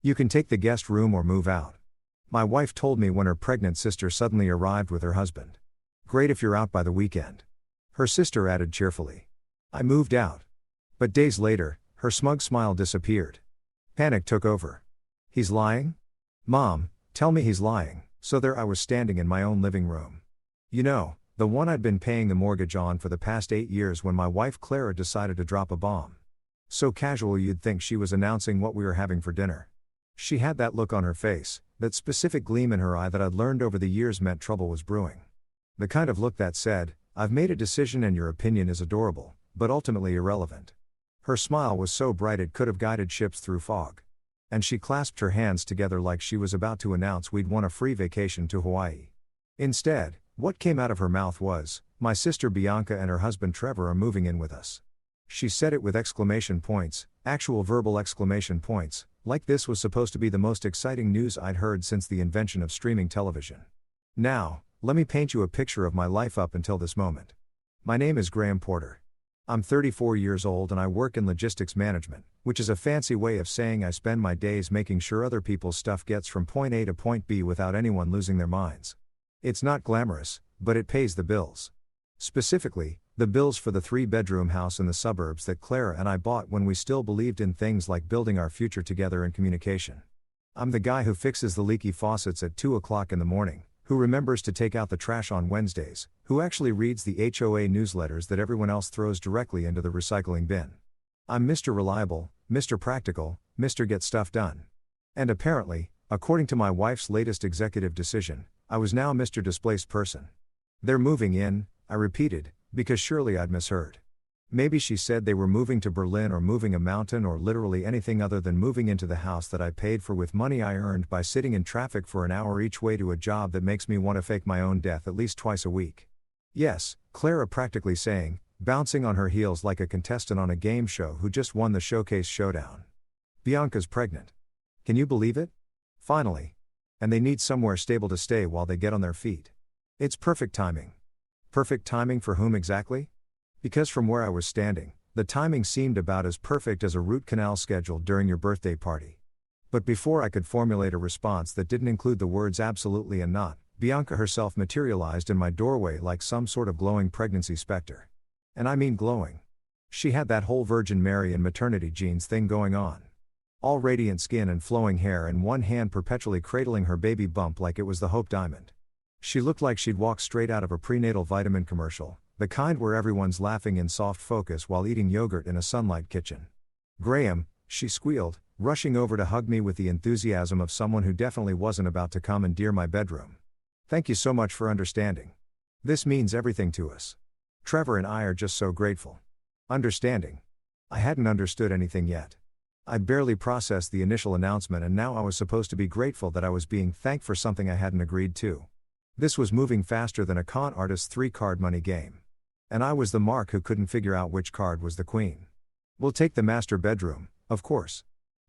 You can take the guest room or move out. My wife told me when her pregnant sister suddenly arrived with her husband. Great if you're out by the weekend. Her sister added cheerfully. I moved out. But days later, her smug smile disappeared. Panic took over. He's lying? Mom, tell me he's lying. So there I was standing in my own living room. You know, the one I'd been paying the mortgage on for the past 8 years when my wife Clara decided to drop a bomb. So casual you'd think she was announcing what we were having for dinner. She had that look on her face, that specific gleam in her eye that I'd learned over the years meant trouble was brewing. The kind of look that said, I've made a decision and your opinion is adorable, but ultimately irrelevant. Her smile was so bright it could have guided ships through fog. And she clasped her hands together like she was about to announce we'd won a free vacation to Hawaii. Instead, what came out of her mouth was, my sister Bianca and her husband Trevor are moving in with us. She said it with exclamation points, actual verbal exclamation points, like this was supposed to be the most exciting news I'd heard since the invention of streaming television. Now, let me paint you a picture of my life up until this moment. My name is Graham Porter. I'm 34 years old and I work in logistics management, which is a fancy way of saying I spend my days making sure other people's stuff gets from point A to point B without anyone losing their minds. It's not glamorous, but it pays the bills. Specifically, the bills for the 3-bedroom house in the suburbs that Clara and I bought when we still believed in things like building our future together and communication. I'm the guy who fixes the leaky faucets at 2 o'clock in the morning, who remembers to take out the trash on Wednesdays, who actually reads the HOA newsletters that everyone else throws directly into the recycling bin. I'm Mr. Reliable, Mr. Practical, Mr. Get Stuff Done. And apparently, according to my wife's latest executive decision, I was now Mr. Displaced Person. They're moving in, I repeated, because surely I'd misheard. Maybe she said they were moving to Berlin or moving a mountain or literally anything other than moving into the house that I paid for with money I earned by sitting in traffic for an hour each way to a job that makes me want to fake my own death at least twice a week. Yes, Clara practically saying, bouncing on her heels like a contestant on a game show who just won the Showcase Showdown. Bianca's pregnant. Can you believe it? Finally. And they need somewhere stable to stay while they get on their feet. It's perfect timing. Perfect timing for whom exactly? Because from where I was standing, the timing seemed about as perfect as a root canal scheduled during your birthday party. But before I could formulate a response that didn't include the words absolutely and not, Bianca herself materialized in my doorway like some sort of glowing pregnancy specter. And I mean glowing. She had that whole Virgin Mary and maternity genes thing going on. All radiant skin and flowing hair and one hand perpetually cradling her baby bump like it was the Hope Diamond. She looked like she'd walked straight out of a prenatal vitamin commercial, the kind where everyone's laughing in soft focus while eating yogurt in a sunlight kitchen. Graham, she squealed, rushing over to hug me with the enthusiasm of someone who definitely wasn't about to commandeer my bedroom. Thank you so much for understanding. This means everything to us. Trevor and I are just so grateful. Understanding. I hadn't understood anything yet. I'd barely processed the initial announcement and now I was supposed to be grateful that I was being thanked for something I hadn't agreed to. This was moving faster than a con artist's 3-card money game. And I was the mark who couldn't figure out which card was the queen. We'll take the master bedroom, of course.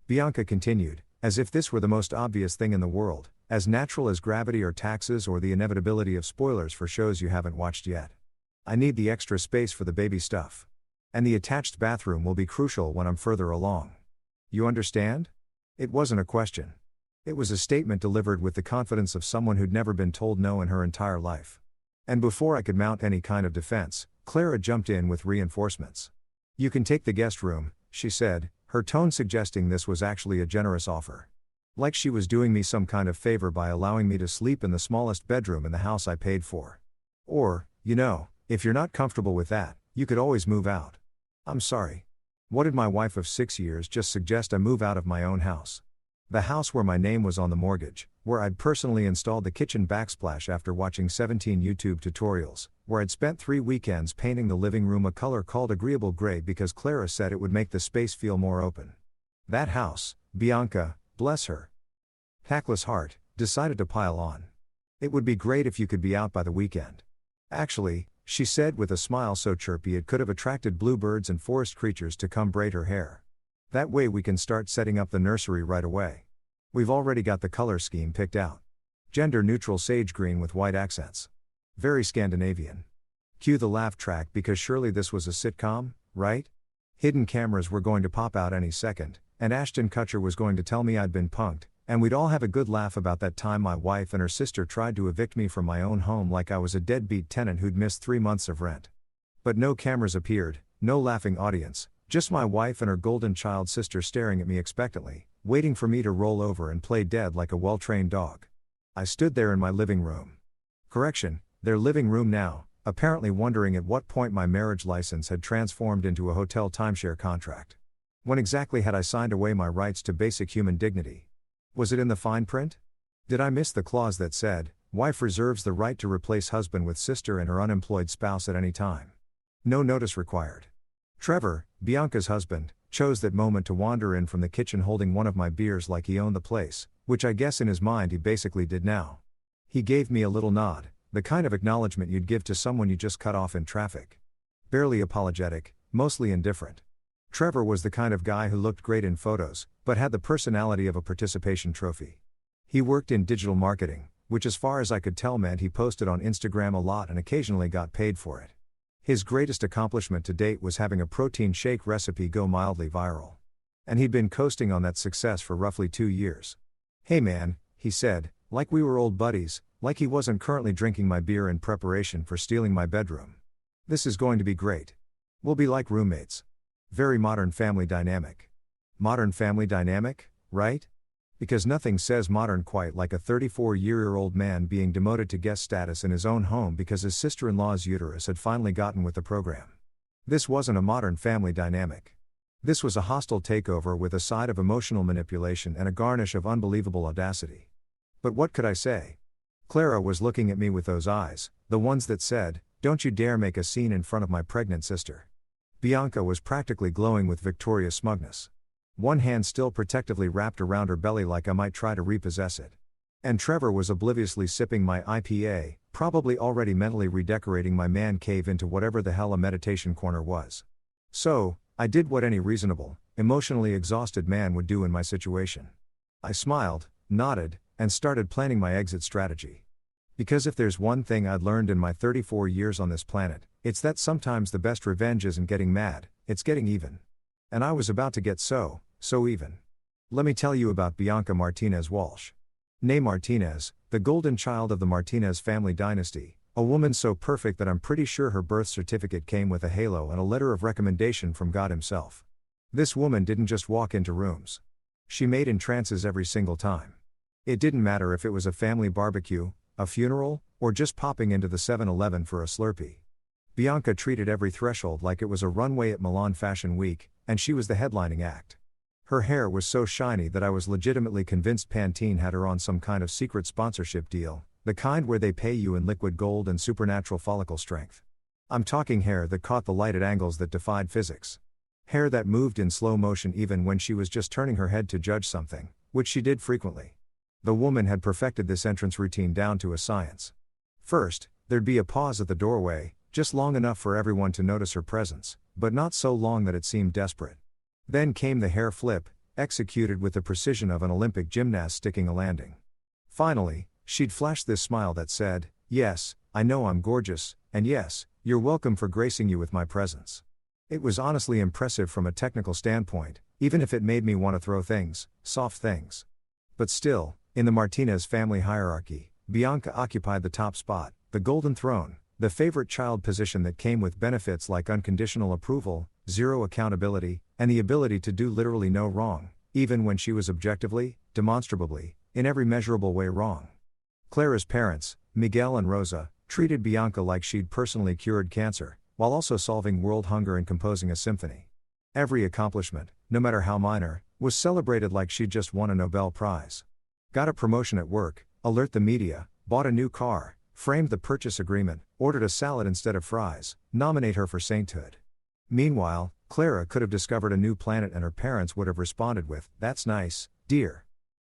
Bianca continued, as if this were the most obvious thing in the world, as natural as gravity or taxes or the inevitability of spoilers for shows you haven't watched yet. I need the extra space for the baby stuff. And the attached bathroom will be crucial when I'm further along. You understand? It wasn't a question. It was a statement delivered with the confidence of someone who'd never been told no in her entire life. And before I could mount any kind of defense, Clara jumped in with reinforcements. You can take the guest room, she said, her tone suggesting this was actually a generous offer. Like she was doing me some kind of favor by allowing me to sleep in the smallest bedroom in the house I paid for. Or, you know, if you're not comfortable with that, you could always move out. I'm sorry. What did my wife of 6 years just suggest I move out of my own house? The house where my name was on the mortgage, where I'd personally installed the kitchen backsplash after watching 17 YouTube tutorials, where I'd spent 3 weekends painting the living room a color called agreeable gray because Clara said it would make the space feel more open. That house, Bianca, bless her tactless heart, decided to pile on. It would be great if you could be out by the weekend. Actually, she said with a smile so chirpy it could have attracted bluebirds and forest creatures to come braid her hair. That way we can start setting up the nursery right away. We've already got the color scheme picked out. Gender-neutral sage green with white accents. Very Scandinavian. Cue the laugh track because surely this was a sitcom, right? Hidden cameras were going to pop out any second, and Ashton Kutcher was going to tell me I'd been punked, and we'd all have a good laugh about that time my wife and her sister tried to evict me from my own home like I was a deadbeat tenant who'd missed 3 months of rent. But no cameras appeared, no laughing audience, just my wife and her golden child sister staring at me expectantly, waiting for me to roll over and play dead like a well-trained dog. I stood there in my living room. Correction, their living room now, apparently wondering at what point my marriage license had transformed into a hotel timeshare contract. When exactly had I signed away my rights to basic human dignity? Was it in the fine print? Did I miss the clause that said, wife reserves the right to replace husband with sister and her unemployed spouse at any time? No notice required. Trevor, Bianca's husband, chose that moment to wander in from the kitchen holding one of my beers like he owned the place, which I guess in his mind he basically did now. He gave me a little nod, the kind of acknowledgement you'd give to someone you just cut off in traffic. Barely apologetic, mostly indifferent. Trevor was the kind of guy who looked great in photos, but had the personality of a participation trophy. He worked in digital marketing, which as far as I could tell meant he posted on Instagram a lot and occasionally got paid for it. His greatest accomplishment to date was having a protein shake recipe go mildly viral. And he'd been coasting on that success for roughly 2 years. "Hey man," he said, like we were old buddies, like he wasn't currently drinking my beer in preparation for stealing my bedroom. "This is going to be great. We'll be like roommates." Very Modern Family dynamic. Modern Family dynamic, right? Because nothing says modern quite like a 34-year-old man being demoted to guest status in his own home because his sister-in-law's uterus had finally gotten with the program. This wasn't a Modern Family dynamic. This was a hostile takeover with a side of emotional manipulation and a garnish of unbelievable audacity. But what could I say? Clara was looking at me with those eyes, the ones that said, "Don't you dare make a scene in front of my pregnant sister." Bianca was practically glowing with victorious smugness. One hand still protectively wrapped around her belly like I might try to repossess it. And Trevor was obliviously sipping my IPA, probably already mentally redecorating my man cave into whatever the hell a meditation corner was. So, I did what any reasonable, emotionally exhausted man would do in my situation. I smiled, nodded, and started planning my exit strategy. Because if there's one thing I'd learned in my 34 years on this planet, it's that sometimes the best revenge isn't getting mad, it's getting even. And I was about to get so even. Let me tell you about Bianca Martinez Walsh. Née Martinez, the golden child of the Martinez family dynasty, a woman so perfect that I'm pretty sure her birth certificate came with a halo and a letter of recommendation from God himself. This woman didn't just walk into rooms. She made entrances every single time. It didn't matter if it was a family barbecue, a funeral, or just popping into the 7-Eleven for a Slurpee. Bianca treated every threshold like it was a runway at Milan Fashion Week, and she was the headlining act. Her hair was so shiny that I was legitimately convinced Pantene had her on some kind of secret sponsorship deal, the kind where they pay you in liquid gold and supernatural follicle strength. I'm talking hair that caught the light at angles that defied physics. Hair that moved in slow motion even when she was just turning her head to judge something, which she did frequently. The woman had perfected this entrance routine down to a science. First, there'd be a pause at the doorway, just long enough for everyone to notice her presence, but not so long that it seemed desperate. Then came the hair flip, executed with the precision of an Olympic gymnast sticking a landing. Finally, she'd flash this smile that said, "Yes, I know I'm gorgeous, and yes, you're welcome for gracing you with my presence." It was honestly impressive from a technical standpoint, even if it made me want to throw things, soft things. But still, in the Martinez family hierarchy, Bianca occupied the top spot, the golden throne, the favorite child position that came with benefits like unconditional approval, zero accountability, and the ability to do literally no wrong, even when she was objectively, demonstrably, in every measurable way wrong. Clara's parents, Miguel and Rosa, treated Bianca like she'd personally cured cancer, while also solving world hunger and composing a symphony. Every accomplishment, no matter how minor, was celebrated like she'd just won a Nobel Prize. Got a promotion at work, alert the media, bought a new car, framed the purchase agreement, ordered a salad instead of fries, nominate her for sainthood. Meanwhile, Clara could have discovered a new planet and her parents would have responded with, "That's nice, dear."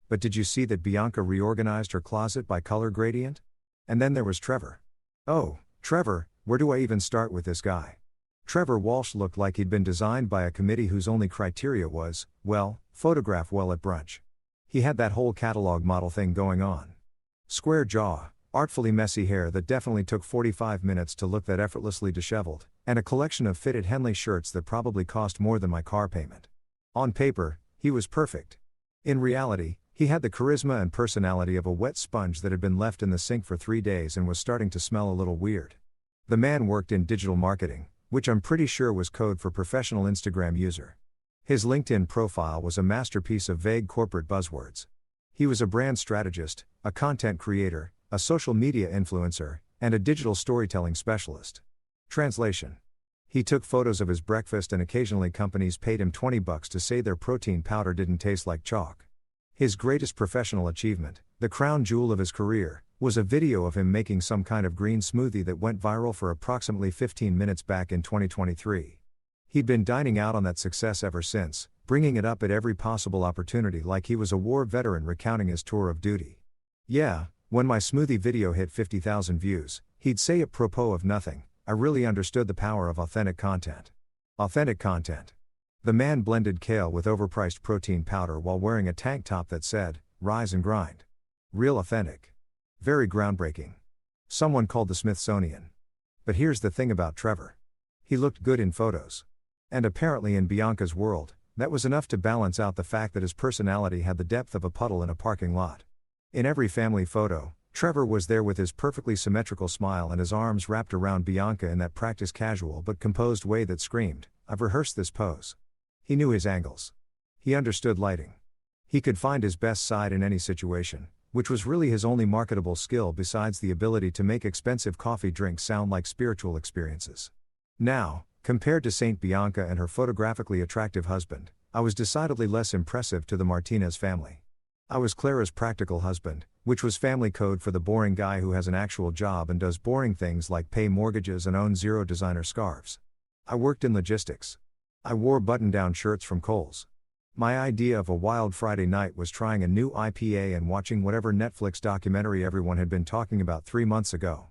But did you see that Bianca reorganized her closet by color gradient? And then there was Trevor. Oh, Trevor, where do I even start with this guy? Trevor Walsh looked like he'd been designed by a committee whose only criteria was, well, photograph well at brunch. He had that whole catalog model thing going on. Square jaw, artfully messy hair that definitely took 45 minutes to look that effortlessly disheveled, and a collection of fitted Henley shirts that probably cost more than my car payment. On paper, He was perfect. In reality, he had the charisma and personality of a wet sponge that had been left in the sink for 3 days and was starting to smell a little weird. The man worked in digital marketing, which I'm pretty sure was code for professional Instagram user. His LinkedIn profile was a masterpiece of vague corporate buzzwords. He was a brand strategist, a content creator, a social media influencer, and a digital storytelling specialist. Translation. He took photos of his breakfast and occasionally companies paid him $20 to say their protein powder didn't taste like chalk. His greatest professional achievement, the crown jewel of his career, was a video of him making some kind of green smoothie that went viral for approximately 15 minutes back in 2023. He'd been dining out on that success ever since, bringing it up at every possible opportunity like he was a war veteran recounting his tour of duty. Yeah, when my smoothie video hit 50,000 views, he'd say apropos of nothing, I really understood the power of authentic content. Authentic content. The man blended kale with overpriced protein powder while wearing a tank top that said, "Rise and grind." Real authentic. Very groundbreaking. Someone called the Smithsonian. But here's the thing about Trevor. He looked good in photos. And apparently in Bianca's world, that was enough to balance out the fact that his personality had the depth of a puddle in a parking lot. In every family photo, Trevor was there with his perfectly symmetrical smile and his arms wrapped around Bianca in that practiced casual but composed way that screamed, "I've rehearsed this pose." He knew his angles. He understood lighting. He could find his best side in any situation, which was really his only marketable skill besides the ability to make expensive coffee drinks sound like spiritual experiences. Now, compared to Saint Bianca and her photographically attractive husband, I was decidedly less impressive to the Martinez family. I was Clara's practical husband, which was family code for the boring guy who has an actual job and does boring things like pay mortgages and own 0 designer scarves. I worked in logistics. I wore button-down shirts from Kohl's. My idea of a wild Friday night was trying a new IPA and watching whatever Netflix documentary everyone had been talking about 3 months ago.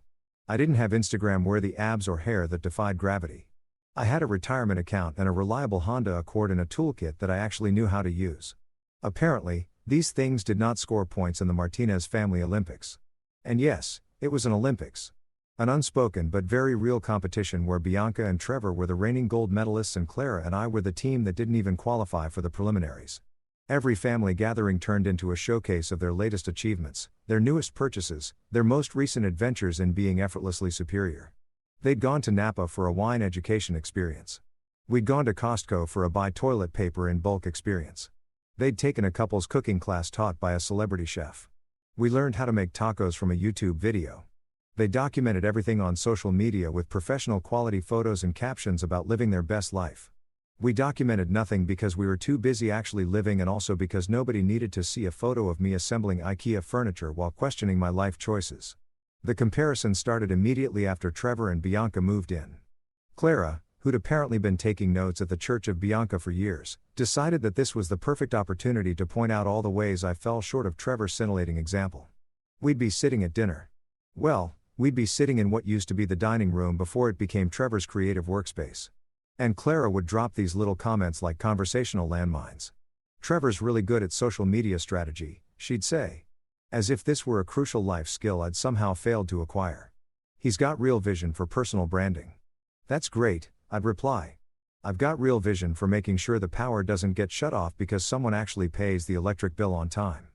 I didn't have Instagram-worthy abs or hair that defied gravity. I had a retirement account and a reliable Honda Accord and a toolkit that I actually knew how to use. Apparently, these things did not score points in the Martinez family Olympics. And yes, it was an Olympics. An unspoken but very real competition where Bianca and Trevor were the reigning gold medalists and Clara and I were the team that didn't even qualify for the preliminaries. Every family gathering turned into a showcase of their latest achievements, their newest purchases, their most recent adventures in being effortlessly superior. They'd gone to Napa for a wine education experience. We'd gone to Costco for a buy toilet paper in bulk experience. They'd taken a couple's cooking class taught by a celebrity chef. We learned how to make tacos from a YouTube video. They documented everything on social media with professional quality photos and captions about living their best life. We documented nothing because we were too busy actually living and also because nobody needed to see a photo of me assembling IKEA furniture while questioning my life choices. The comparison started immediately after Trevor and Bianca moved in. Clara, who'd apparently been taking notes at the Church of Bianca for years, decided that this was the perfect opportunity to point out all the ways I fell short of Trevor's scintillating example. We'd be sitting at dinner. Well, we'd be sitting in what used to be the dining room before it became Trevor's creative workspace. And Clara would drop these little comments like conversational landmines. "Trevor's really good at social media strategy," she'd say. As if this were a crucial life skill I'd somehow failed to acquire. "He's got real vision for personal branding." "That's great," I'd reply. "I've got real vision for making sure the power doesn't get shut off because someone actually pays the electric bill on time."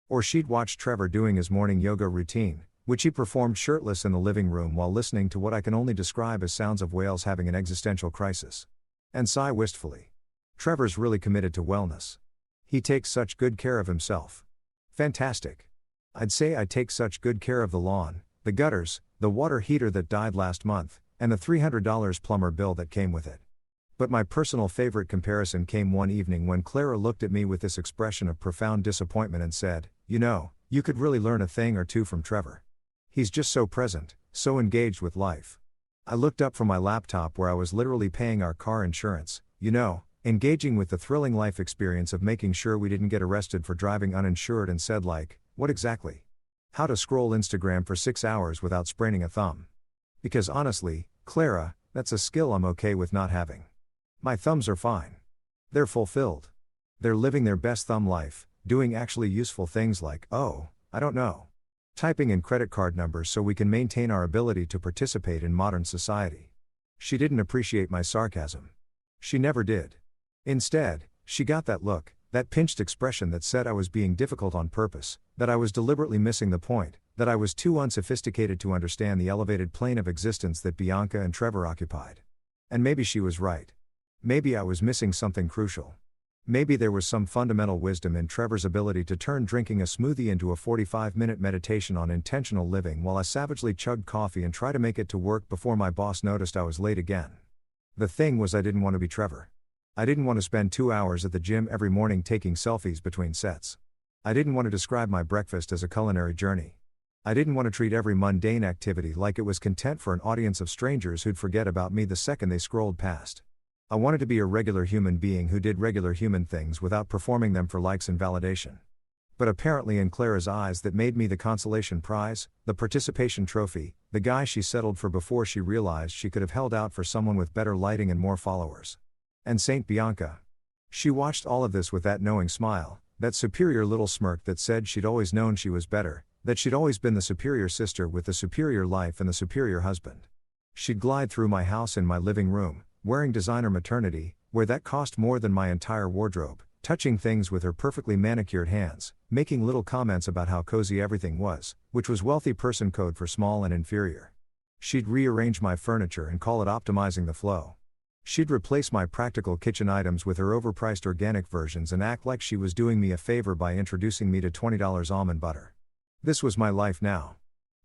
Or she'd watch Trevor doing his morning yoga routine, which he performed shirtless in the living room while listening to what I can only describe as sounds of whales having an existential crisis. And sigh wistfully. "Trevor's really committed to wellness. He takes such good care of himself." Fantastic. I'd say I take such good care of the lawn, the gutters, the water heater that died last month, and the $300 plumber bill that came with it. But my personal favorite comparison came one evening when Clara looked at me with this expression of profound disappointment and said, "You know, you could really learn a thing or two from Trevor. He's just so present, so engaged with life." I looked up from my laptop where I was literally paying our car insurance, engaging with the thrilling life experience of making sure we didn't get arrested for driving uninsured and said "What exactly? How to scroll Instagram for 6 hours without spraining a thumb." Because honestly, Clara, that's a skill I'm okay with not having. My thumbs are fine. They're fulfilled. They're living their best thumb life, doing actually useful things like, typing in credit card numbers so we can maintain our ability to participate in modern society. She didn't appreciate my sarcasm. She never did. Instead, she got that look, that pinched expression that said I was being difficult on purpose, that I was deliberately missing the point, that I was too unsophisticated to understand the elevated plane of existence that Bianca and Trevor occupied. And maybe she was right. Maybe I was missing something crucial. Maybe there was some fundamental wisdom in Trevor's ability to turn drinking a smoothie into a 45-minute meditation on intentional living while I savagely chugged coffee and tried to make it to work before my boss noticed I was late again. The thing was, I didn't want to be Trevor. I didn't want to spend 2 hours at the gym every morning taking selfies between sets. I didn't want to describe my breakfast as a culinary journey. I didn't want to treat every mundane activity like it was content for an audience of strangers who'd forget about me the second they scrolled past. I wanted to be a regular human being who did regular human things without performing them for likes and validation. But apparently in Clara's eyes that made me the consolation prize, the participation trophy, the guy she settled for before she realized she could have held out for someone with better lighting and more followers. And Saint Bianca. She watched all of this with that knowing smile, that superior little smirk that said she'd always known she was better, that she'd always been the superior sister with the superior life and the superior husband. She'd glide through my house in my living room, wearing designer maternity, wear that cost more than my entire wardrobe, touching things with her perfectly manicured hands, making little comments about how cozy everything was, which was wealthy person code for small and inferior. She'd rearrange my furniture and call it optimizing the flow. She'd replace my practical kitchen items with her overpriced organic versions and act like she was doing me a favor by introducing me to $20 almond butter. This was my life now.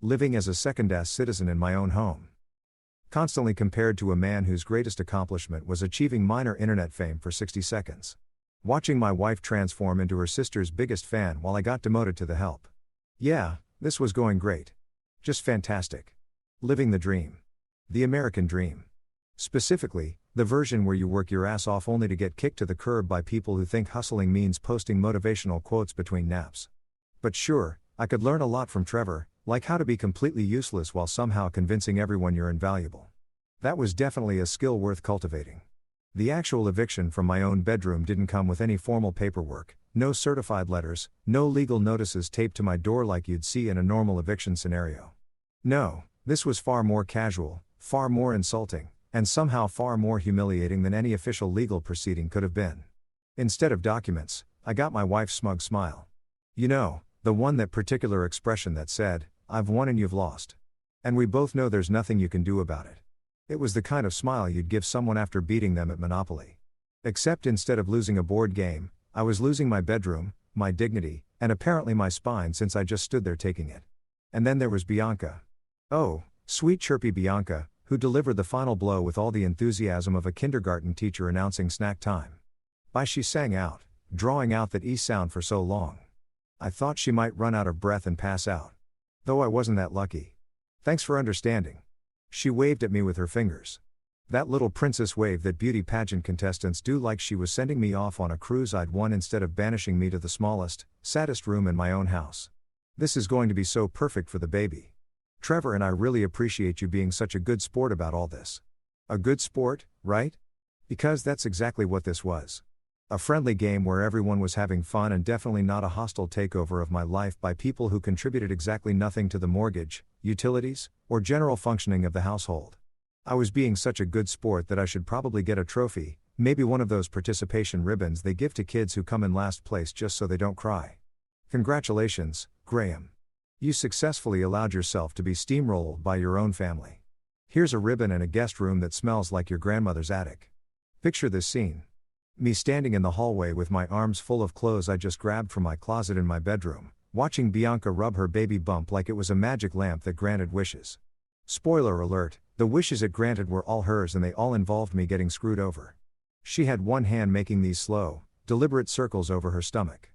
Living as a second-class citizen in my own home. Constantly compared to a man whose greatest accomplishment was achieving minor internet fame for 60 seconds. Watching my wife transform into her sister's biggest fan while I got demoted to the help. Yeah, this was going great. Just fantastic. Living the dream. The American dream. Specifically, the version where you work your ass off only to get kicked to the curb by people who think hustling means posting motivational quotes between naps. But sure, I could learn a lot from Trevor, like how to be completely useless while somehow convincing everyone you're invaluable. That was definitely a skill worth cultivating. The actual eviction from my own bedroom didn't come with any formal paperwork, no certified letters, no legal notices taped to my door like you'd see in a normal eviction scenario. No, this was far more casual, far more insulting, and somehow far more humiliating than any official legal proceeding could have been. Instead of documents, I got my wife's smug smile. You know, the one, that particular expression that said, "I've won and you've lost. And we both know there's nothing you can do about it." It was the kind of smile you'd give someone after beating them at Monopoly. Except instead of losing a board game, I was losing my bedroom, my dignity, and apparently my spine since I just stood there taking it. And then there was Bianca. Oh, sweet chirpy Bianca, who delivered the final blow with all the enthusiasm of a kindergarten teacher announcing snack time. Bye, she sang out, drawing out that E sound for so long. I thought she might run out of breath and pass out. Though I wasn't that lucky. Thanks for understanding. She waved at me with her fingers. That little princess wave that beauty pageant contestants do, like she was sending me off on a cruise I'd won instead of banishing me to the smallest, saddest room in my own house. This is going to be so perfect for the baby. Trevor and I really appreciate you being such a good sport about all this. A good sport, right? Because that's exactly what this was. A friendly game where everyone was having fun and definitely not a hostile takeover of my life by people who contributed exactly nothing to the mortgage, utilities, or general functioning of the household. I was being such a good sport that I should probably get a trophy, maybe one of those participation ribbons they give to kids who come in last place just so they don't cry. Congratulations, Graham. You successfully allowed yourself to be steamrolled by your own family. Here's a ribbon and a guest room that smells like your grandmother's attic. Picture this scene. Me standing in the hallway with my arms full of clothes I just grabbed from my closet in my bedroom, watching Bianca rub her baby bump like it was a magic lamp that granted wishes. Spoiler alert, the wishes it granted were all hers and they all involved me getting screwed over. She had one hand making these slow, deliberate circles over her stomach.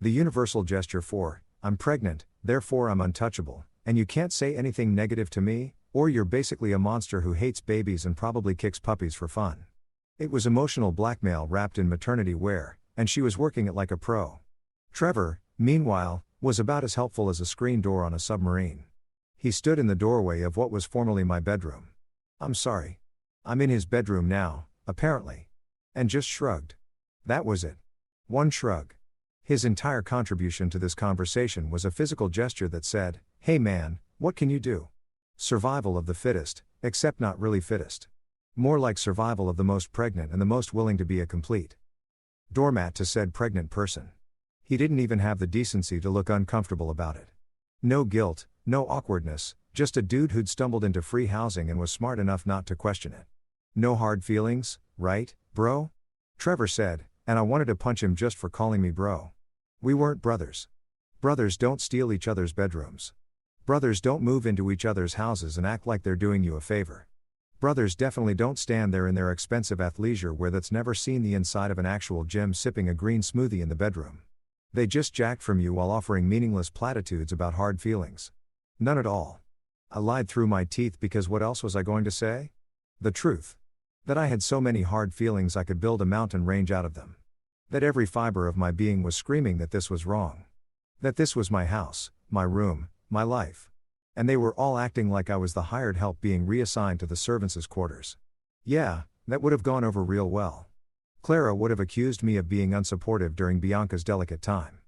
The universal gesture for, I'm pregnant, therefore I'm untouchable, and you can't say anything negative to me, or you're basically a monster who hates babies and probably kicks puppies for fun. It was emotional blackmail wrapped in maternity wear, and she was working it like a pro. Trevor, meanwhile, was about as helpful as a screen door on a submarine. He stood in the doorway of what was formerly my bedroom. I'm sorry. I'm in his bedroom now, apparently. And just shrugged. That was it. One shrug. His entire contribution to this conversation was a physical gesture that said, hey man, what can you do? Survival of the fittest, except not really fittest. More like survival of the most pregnant and the most willing to be a complete doormat to said pregnant person. He didn't even have the decency to look uncomfortable about it. No guilt, no awkwardness, just a dude who'd stumbled into free housing and was smart enough not to question it. No hard feelings, right, bro? Trevor said, and I wanted to punch him just for calling me bro. We weren't brothers. Brothers don't steal each other's bedrooms. Brothers don't move into each other's houses and act like they're doing you a favor. Brothers definitely don't stand there in their expensive athleisure wear that's never seen the inside of an actual gym sipping a green smoothie in the bedroom. They just jack from you while offering meaningless platitudes about hard feelings. None at all. I lied through my teeth because what else was I going to say? The truth. That I had so many hard feelings I could build a mountain range out of them. That every fiber of my being was screaming that this was wrong. That this was my house, my room, my life. And they were all acting like I was the hired help being reassigned to the servants' quarters. Yeah, that would have gone over real well. Clara would have accused me of being unsupportive during Bianca's delicate time.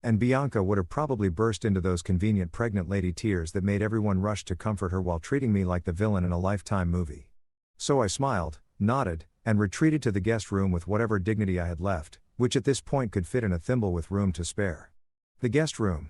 And Bianca would have probably burst into those convenient pregnant lady tears that made everyone rush to comfort her while treating me like the villain in a Lifetime movie. So I smiled, nodded, and retreated to the guest room with whatever dignity I had left, which at this point could fit in a thimble with room to spare. The guest room.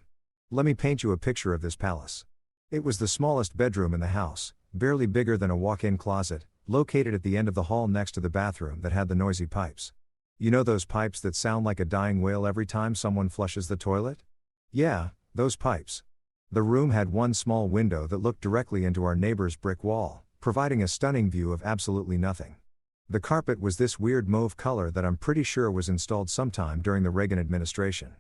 Let me paint you a picture of this palace. It was the smallest bedroom in the house, barely bigger than a walk-in closet, located at the end of the hall next to the bathroom that had the noisy pipes. You know those pipes that sound like a dying whale every time someone flushes the toilet? Yeah, those pipes. The room had one small window that looked directly into our neighbor's brick wall, providing a stunning view of absolutely nothing. The carpet was this weird mauve color that I'm pretty sure was installed sometime during the Reagan administration.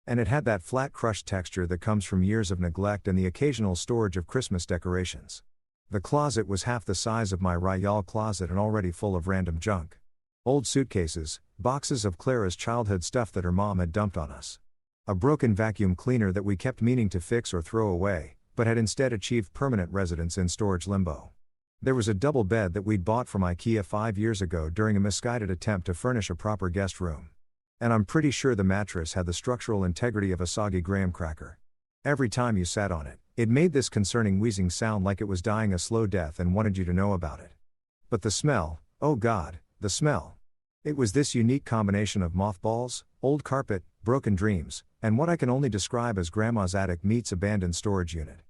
And it had that flat crushed texture that comes from years of neglect and the occasional storage of Christmas decorations. The closet was half the size of my Royale closet and already full of random junk. Old suitcases, boxes of Clara's childhood stuff that her mom had dumped on us. A broken vacuum cleaner that we kept meaning to fix or throw away, but had instead achieved permanent residence in storage limbo. There was a double bed that we'd bought from IKEA 5 years ago during a misguided attempt to furnish a proper guest room. And I'm pretty sure the mattress had the structural integrity of a soggy graham cracker. Every time you sat on it, it made this concerning wheezing sound like it was dying a slow death and wanted you to know about it. But the smell, oh God, the smell. It was this unique combination of mothballs, old carpet, broken dreams, and what I can only describe as grandma's attic meets abandoned storage unit.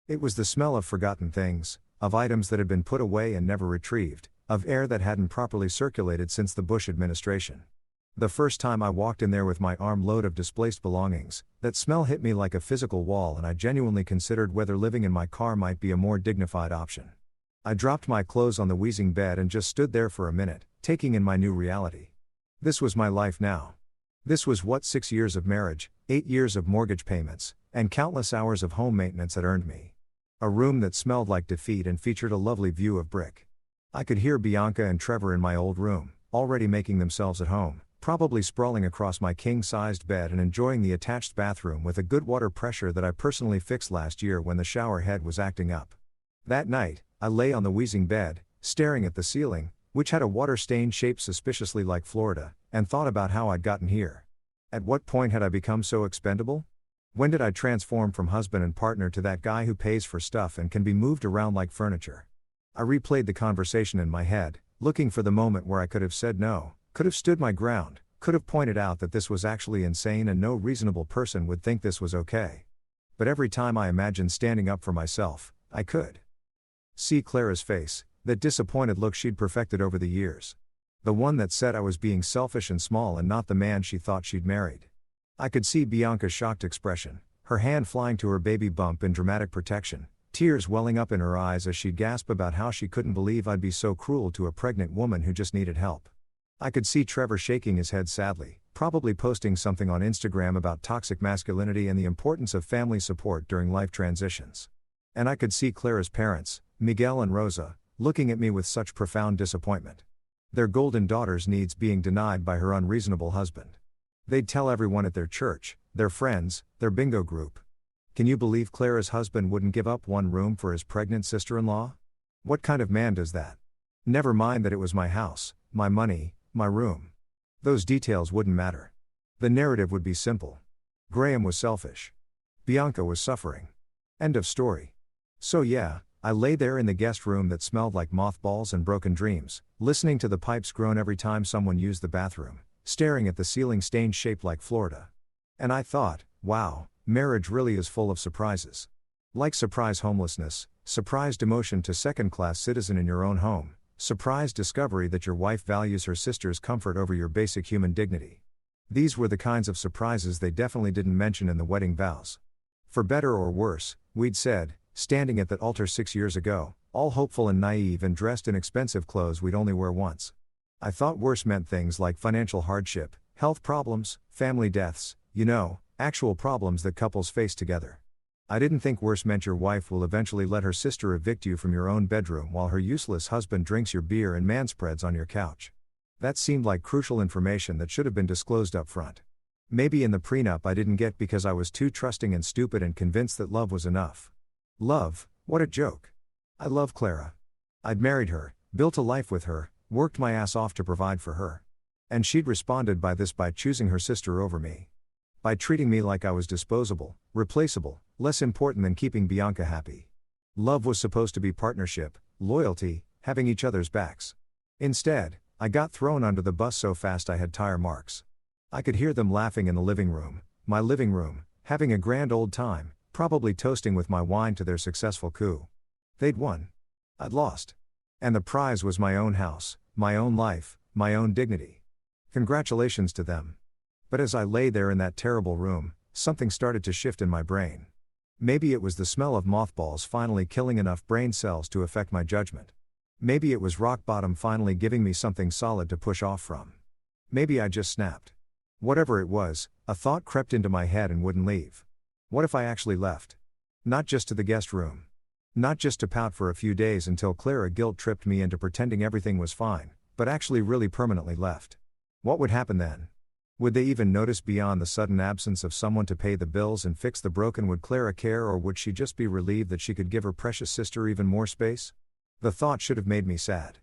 It was the smell of forgotten things, of items that had been put away and never retrieved, of air that hadn't properly circulated since the Bush administration. The first time I walked in there with my armload of displaced belongings, that smell hit me like a physical wall and I genuinely considered whether living in my car might be a more dignified option. I dropped my clothes on the wheezing bed and just stood there for a minute, taking in my new reality. This was my life now. This was what 6 years of marriage, 8 years of mortgage payments, and countless hours of home maintenance had earned me. A room that smelled like defeat and featured a lovely view of brick. I could hear Bianca and Trevor in my old room, already making themselves at home. Probably sprawling across my king-sized bed and enjoying the attached bathroom with a good water pressure that I personally fixed last year when the shower head was acting up. That night, I lay on the wheezing bed, staring at the ceiling, which had a water stain shaped suspiciously like Florida, and thought about how I'd gotten here. At what point had I become so expendable? When did I transform from husband and partner to that guy who pays for stuff and can be moved around like furniture? I replayed the conversation in my head, looking for the moment where I could have said no. Could have stood my ground, could have pointed out that this was actually insane and no reasonable person would think this was okay. But every time I imagined standing up for myself, I could see Clara's face, that disappointed look she'd perfected over the years. The one that said I was being selfish and small and not the man she thought she'd married. I could see Bianca's shocked expression, her hand flying to her baby bump in dramatic protection, tears welling up in her eyes as she'd gasp about how she couldn't believe I'd be so cruel to a pregnant woman who just needed help. I could see Trevor shaking his head sadly, probably posting something on Instagram about toxic masculinity and the importance of family support during life transitions. And I could see Clara's parents, Miguel and Rosa, looking at me with such profound disappointment. Their golden daughter's needs being denied by her unreasonable husband. They'd tell everyone at their church, their friends, their bingo group. Can you believe Clara's husband wouldn't give up one room for his pregnant sister-in-law? What kind of man does that? Never mind that it was my house, my money, my room. Those details wouldn't matter. The narrative would be simple. Graham was selfish. Bianca was suffering. End of story. So yeah, I lay there in the guest room that smelled like mothballs and broken dreams, listening to the pipes groan every time someone used the bathroom, staring at the ceiling stain shaped like Florida. And I thought, wow, marriage really is full of surprises. Like surprise homelessness, surprise demotion to second-class citizen in your own home, surprise discovery that your wife values her sister's comfort over your basic human dignity. These were the kinds of surprises they definitely didn't mention in the wedding vows. For better or worse, we'd said, standing at that altar 6 years ago, all hopeful and naive and dressed in expensive clothes we'd only wear once. I thought worse meant things like financial hardship, health problems, family deaths, actual problems that couples face together. I didn't think worse meant your wife will eventually let her sister evict you from your own bedroom while her useless husband drinks your beer and manspreads on your couch. That seemed like crucial information that should have been disclosed up front. Maybe in the prenup I didn't get because I was too trusting and stupid and convinced that love was enough. Love, what a joke. I love Clara. I'd married her, built a life with her, worked my ass off to provide for her. And she'd responded by choosing her sister over me. By treating me like I was disposable, replaceable, less important than keeping Bianca happy. Love was supposed to be partnership, loyalty, having each other's backs. Instead, I got thrown under the bus so fast I had tire marks. I could hear them laughing in the living room, my living room, having a grand old time, probably toasting with my wine to their successful coup. They'd won. I'd lost. And the prize was my own house, my own life, my own dignity. Congratulations to them. But as I lay there in that terrible room, something started to shift in my brain. Maybe it was the smell of mothballs finally killing enough brain cells to affect my judgment. Maybe it was rock bottom finally giving me something solid to push off from. Maybe I just snapped. Whatever it was, a thought crept into my head and wouldn't leave. What if I actually left? Not just to the guest room. Not just to pout for a few days until Clara guilt-tripped me into pretending everything was fine, but actually really permanently left. What would happen then? Would they even notice beyond the sudden absence of someone to pay the bills and fix the broken? Would Clara care, or would she just be relieved that she could give her precious sister even more space? The thought should have made me sad.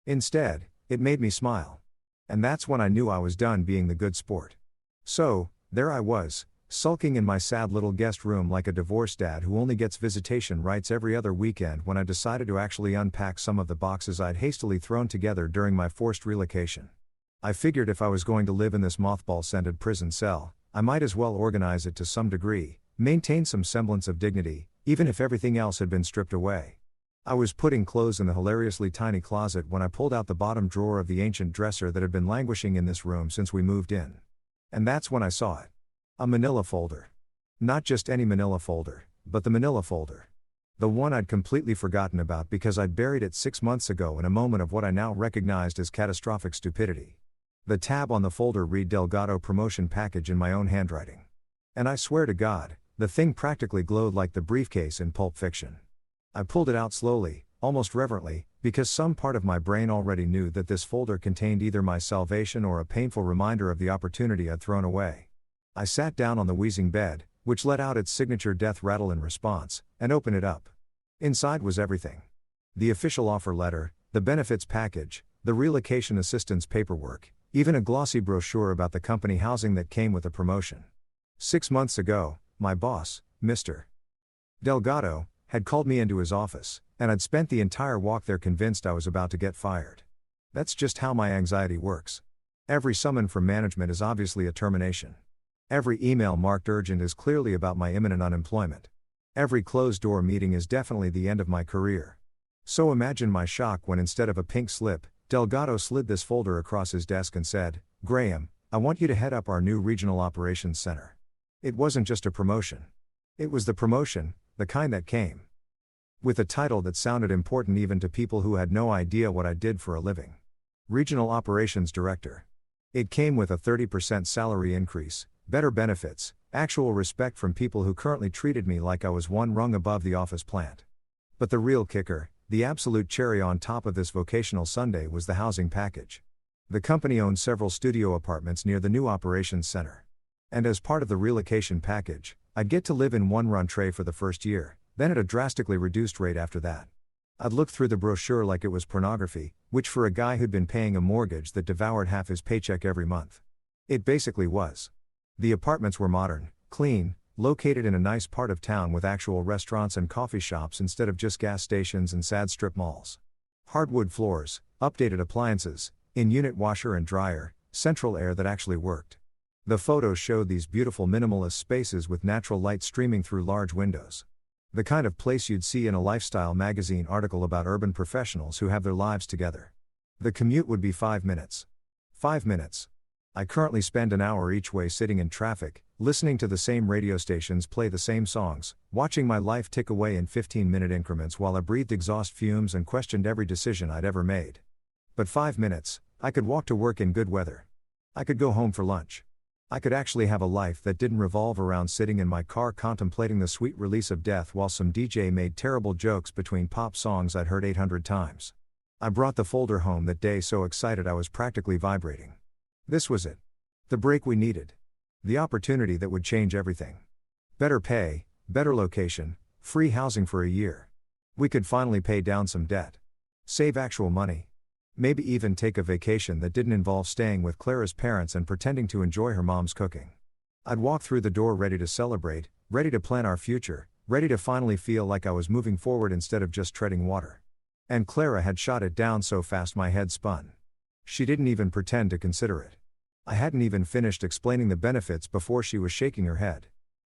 Instead, it made me smile. And that's when I knew I was done being the good sport. So, there I was, sulking in my sad little guest room like a divorced dad who only gets visitation rights every other weekend, when I decided to actually unpack some of the boxes I'd hastily thrown together during my forced relocation. I figured if I was going to live in this mothball-scented prison cell, I might as well organize it to some degree, maintain some semblance of dignity, even if everything else had been stripped away. I was putting clothes in the hilariously tiny closet when I pulled out the bottom drawer of the ancient dresser that had been languishing in this room since we moved in. And that's when I saw it. A manila folder. Not just any manila folder, but the manila folder. The one I'd completely forgotten about because I'd buried it 6 months ago in a moment of what I now recognized as catastrophic stupidity. The tab on the folder read Delgado promotion package in my own handwriting. And I swear to God, the thing practically glowed like the briefcase in Pulp Fiction. I pulled it out slowly, almost reverently, because some part of my brain already knew that this folder contained either my salvation or a painful reminder of the opportunity I'd thrown away. I sat down on the wheezing bed, which let out its signature death rattle in response, and opened it up. Inside was everything. The official offer letter, the benefits package, the relocation assistance paperwork, even a glossy brochure about the company housing that came with a promotion. 6 months ago, my boss, Mr. Delgado, had called me into his office, and I'd spent the entire walk there convinced I was about to get fired. That's just how my anxiety works. Every summon from management is obviously a termination. Every email marked urgent is clearly about my imminent unemployment. Every closed-door meeting is definitely the end of my career. So imagine my shock when, instead of a pink slip, Delgado slid this folder across his desk and said, "Graham, I want you to head up our new regional operations center." It wasn't just a promotion. It was the promotion, the kind that came with a title that sounded important even to people who had no idea what I did for a living. Regional Operations Director. It came with a 30% salary increase, better benefits, actual respect from people who currently treated me like I was one rung above the office plant. But the real kicker, the absolute cherry on top of this vocational sundae, was the housing package. The company owned several studio apartments near the new operations center. And as part of the relocation package, I'd get to live in one rentrée for the first year, then at a drastically reduced rate after that. I'd looked through the brochure like it was pornography, which for a guy who'd been paying a mortgage that devoured half his paycheck every month, it basically was. The apartments were modern, clean, located in a nice part of town with actual restaurants and coffee shops instead of just gas stations and sad strip malls. Hardwood floors, updated appliances, in-unit washer and dryer, central air that actually worked. The photos showed these beautiful minimalist spaces with natural light streaming through large windows. The kind of place you'd see in a lifestyle magazine article about urban professionals who have their lives together. The commute would be 5 minutes. 5 minutes. I currently spend an hour each way sitting in traffic, listening to the same radio stations play the same songs, watching my life tick away in 15-minute increments while I breathed exhaust fumes and questioned every decision I'd ever made. But 5 minutes, I could walk to work in good weather. I could go home for lunch. I could actually have a life that didn't revolve around sitting in my car contemplating the sweet release of death while some DJ made terrible jokes between pop songs I'd heard 800 times. I brought the folder home that day so excited I was practically vibrating. This was it. The break we needed. The opportunity that would change everything. Better pay, better location, free housing for a year. We could finally pay down some debt. Save actual money. Maybe even take a vacation that didn't involve staying with Clara's parents and pretending to enjoy her mom's cooking. I'd walk through the door ready to celebrate, ready to plan our future, ready to finally feel like I was moving forward instead of just treading water. And Clara had shot it down so fast my head spun. She didn't even pretend to consider it. I hadn't even finished explaining the benefits before she was shaking her head.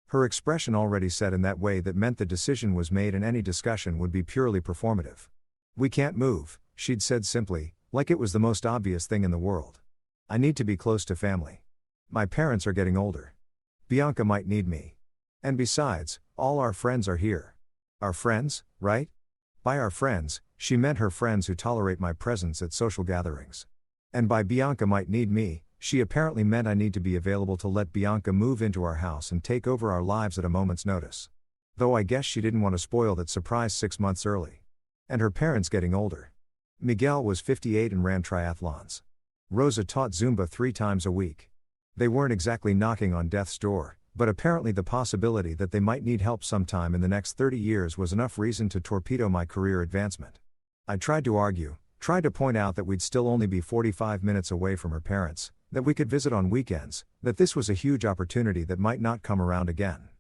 Her expression already said in that way that meant the decision was made and any discussion would be purely performative. We can't move, she'd said simply, like it was the most obvious thing in the world. I need to be close to family. My parents are getting older. Bianca might need me. And besides, all our friends are here. Our friends, right? By our friends, she meant her friends who tolerate my presence at social gatherings. And by Bianca might need me, she apparently meant I need to be available to let Bianca move into our house and take over our lives at a moment's notice. Though I guess she didn't want to spoil that surprise 6 months early. And her parents getting older. Miguel was 58 and ran triathlons. Rosa taught Zumba 3 times a week. They weren't exactly knocking on death's door, but apparently the possibility that they might need help sometime in the next 30 years was enough reason to torpedo my career advancement. I tried to argue, tried to point out that we'd still only be 45 minutes away from her parents, that we could visit on weekends, that this was a huge opportunity that might not come around again.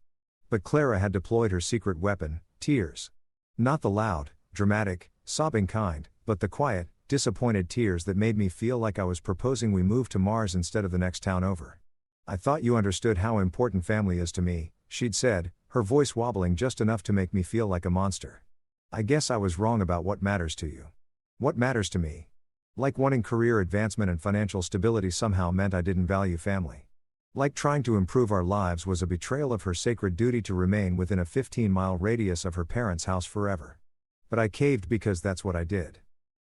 But Clara had deployed her secret weapon, tears. Not the loud, dramatic, sobbing kind, but the quiet, disappointed tears that made me feel like I was proposing we move to Mars instead of the next town over. I thought you understood how important family is to me, she'd said, her voice wobbling just enough to make me feel like a monster. I guess I was wrong about what matters to you. What matters to me? Like wanting career advancement and financial stability somehow meant I didn't value family. Like trying to improve our lives was a betrayal of her sacred duty to remain within a 15-mile radius of her parents' house forever. But I caved because that's what I did.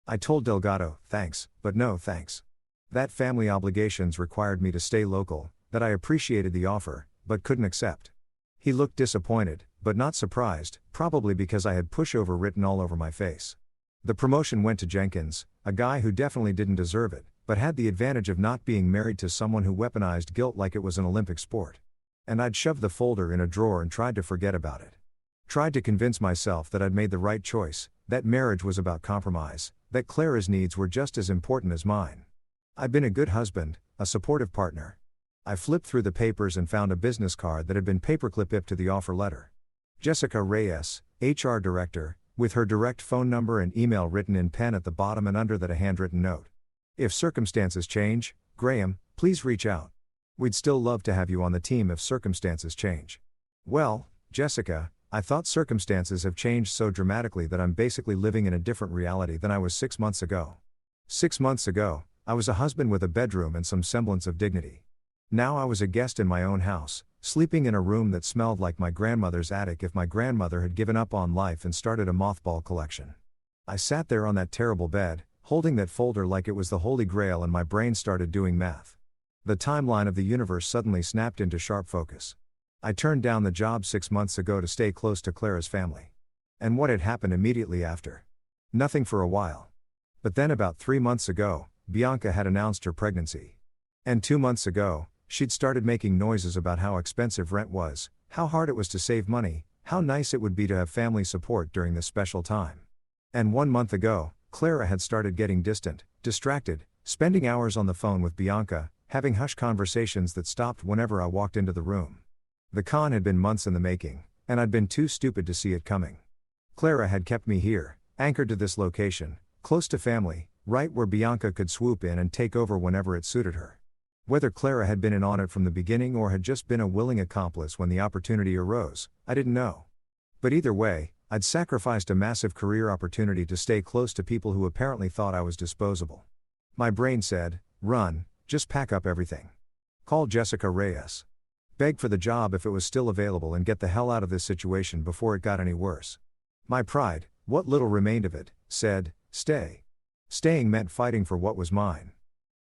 I told Delgado, thanks, but no thanks. That family obligations required me to stay local, that I appreciated the offer, but couldn't accept. He looked disappointed, but not surprised, probably because I had pushover written all over my face. The promotion went to Jenkins, a guy who definitely didn't deserve it, but had the advantage of not being married to someone who weaponized guilt like it was an Olympic sport. And I'd shoved the folder in a drawer and tried to forget about it. Tried to convince myself that I'd made the right choice, that marriage was about compromise, that Clara's needs were just as important as mine. I'd been a good husband, a supportive partner. I flipped through the papers and found a business card that had been paperclip-ipped to the offer letter. Jessica Reyes, HR Director, with her direct phone number and email written in pen at the bottom and under that a handwritten note. If circumstances change, Graham, please reach out. We'd still love to have you on the team if circumstances change. Well, Jessica, I thought circumstances have changed so dramatically that I'm basically living in a different reality than I was 6 months ago. 6 months ago, I was a husband with a bedroom and some semblance of dignity. Now I was a guest in my own house, sleeping in a room that smelled like my grandmother's attic if my grandmother had given up on life and started a mothball collection. I sat there on that terrible bed, holding that folder like it was the Holy Grail, and my brain started doing math. The timeline of the universe suddenly snapped into sharp focus. I turned down the job 6 months ago to stay close to Clara's family. And what had happened immediately after? Nothing for a while. But then about 3 months ago, Bianca had announced her pregnancy. And 2 months ago, she'd started making noises about how expensive rent was, how hard it was to save money, how nice it would be to have family support during this special time. And 1 month ago, Clara had started getting distant, distracted, spending hours on the phone with Bianca, having hushed conversations that stopped whenever I walked into the room. The con had been months in the making, and I'd been too stupid to see it coming. Clara had kept me here, anchored to this location, close to family, right where Bianca could swoop in and take over whenever it suited her. Whether Clara had been in on it from the beginning or had just been a willing accomplice when the opportunity arose, I didn't know. But either way, I'd sacrificed a massive career opportunity to stay close to people who apparently thought I was disposable. My brain said, run, just pack up everything. Call Jessica Reyes. Beg for the job if it was still available and get the hell out of this situation before it got any worse. My pride, what little remained of it, said, stay. Staying meant fighting for what was mine.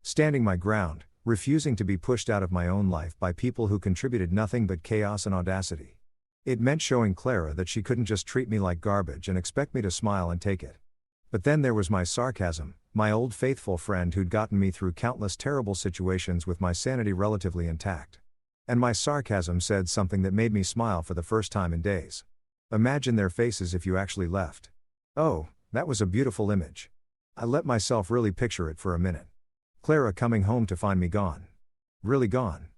Standing my ground, refusing to be pushed out of my own life by people who contributed nothing but chaos and audacity. It meant showing Clara that she couldn't just treat me like garbage and expect me to smile and take it. But then there was my sarcasm, my old faithful friend who'd gotten me through countless terrible situations with my sanity relatively intact. And my sarcasm said something that made me smile for the first time in days. Imagine their faces if you actually left. Oh, that was a beautiful image. I let myself really picture it for a minute. Clara coming home to find me gone. Really gone.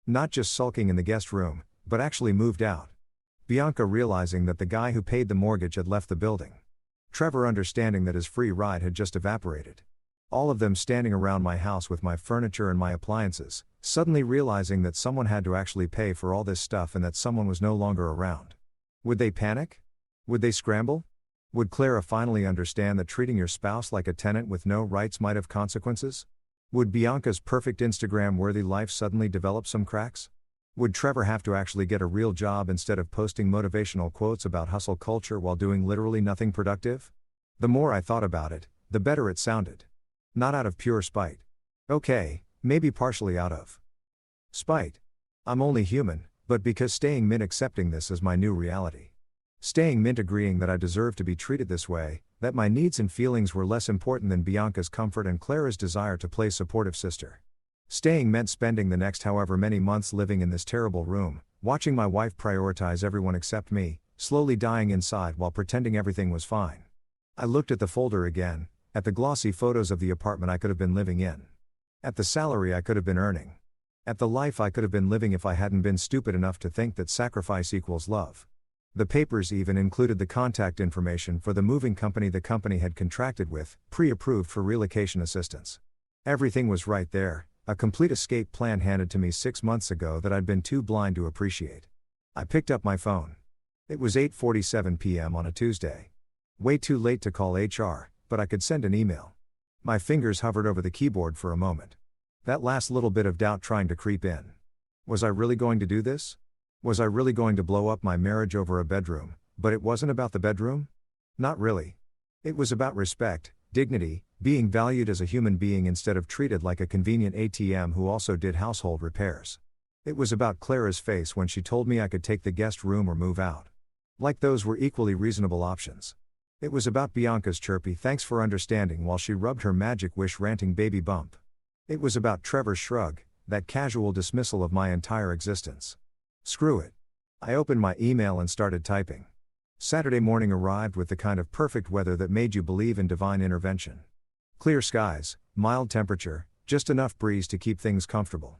Not just sulking in the guest room, but actually moved out. Bianca realizing that the guy who paid the mortgage had left the building. Trevor understanding that his free ride had just evaporated. All of them standing around my house with my furniture and my appliances, suddenly realizing that someone had to actually pay for all this stuff and that someone was no longer around. Would they panic? Would they scramble? Would Clara finally understand that treating your spouse like a tenant with no rights might have consequences? Would Bianca's perfect Instagram-worthy life suddenly develop some cracks? Would Trevor have to actually get a real job instead of posting motivational quotes about hustle culture while doing literally nothing productive? The more I thought about it, the better it sounded. Not out of pure spite. Okay, maybe partially out of spite. I'm only human, but because staying mint accepting this as my new reality. Staying mint agreeing that I deserve to be treated this way, that my needs and feelings were less important than Bianca's comfort and Clara's desire to play supportive sister. Staying meant spending the next however many months living in this terrible room, watching my wife prioritize everyone except me, slowly dying inside while pretending everything was fine. I looked at the folder again, at the glossy photos of the apartment I could have been living in. At the salary I could have been earning. At the life I could have been living if I hadn't been stupid enough to think that sacrifice equals love. The papers even included the contact information for the moving company the company had contracted with, pre-approved for relocation assistance. Everything was right there. A complete escape plan handed to me 6 months ago that I'd been too blind to appreciate. I picked up my phone. It was 8:47 p.m. on a Tuesday. Way too late to call HR, but I could send an email. My fingers hovered over the keyboard for a moment. That last little bit of doubt trying to creep in. Was I really going to do this? Was I really going to blow up my marriage over a bedroom, but it wasn't about the bedroom? Not really. It was about respect, dignity, being valued as a human being instead of treated like a convenient ATM who also did household repairs. It was about Clara's face when she told me I could take the guest room or move out. Like those were equally reasonable options. It was about Bianca's chirpy thanks for understanding while she rubbed her magic wish ranting baby bump. It was about Trevor's shrug, that casual dismissal of my entire existence. Screw it. I opened my email and started typing. Saturday morning arrived with the kind of perfect weather that made you believe in divine intervention. Clear skies, mild temperature, just enough breeze to keep things comfortable.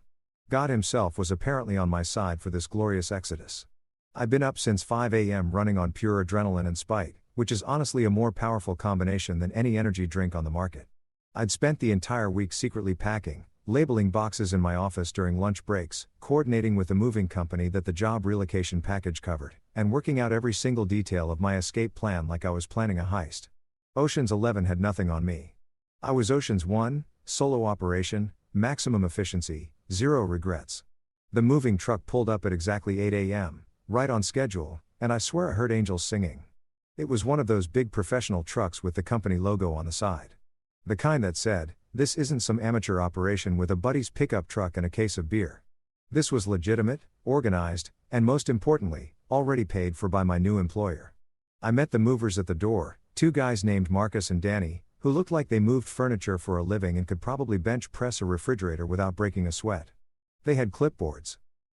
God himself was apparently on my side for this glorious exodus. I'd been up since 5 a.m. running on pure adrenaline and spite, which is honestly a more powerful combination than any energy drink on the market. I'd spent the entire week secretly packing, labeling boxes in my office during lunch breaks, coordinating with the moving company that the job relocation package covered, and working out every single detail of my escape plan like I was planning a heist. Ocean's 11 had nothing on me. I was Ocean's 1, solo operation, maximum efficiency, zero regrets. The moving truck pulled up at exactly 8 a.m., right on schedule, and I swear I heard angels singing. It was one of those big professional trucks with the company logo on the side. The kind that said, "This isn't some amateur operation with a buddy's pickup truck and a case of beer." This was legitimate, organized, and most importantly, already paid for by my new employer. I met the movers at the door, two guys named Marcus and Danny, who looked like they moved furniture for a living and could probably bench press a refrigerator without breaking a sweat. They had clipboards.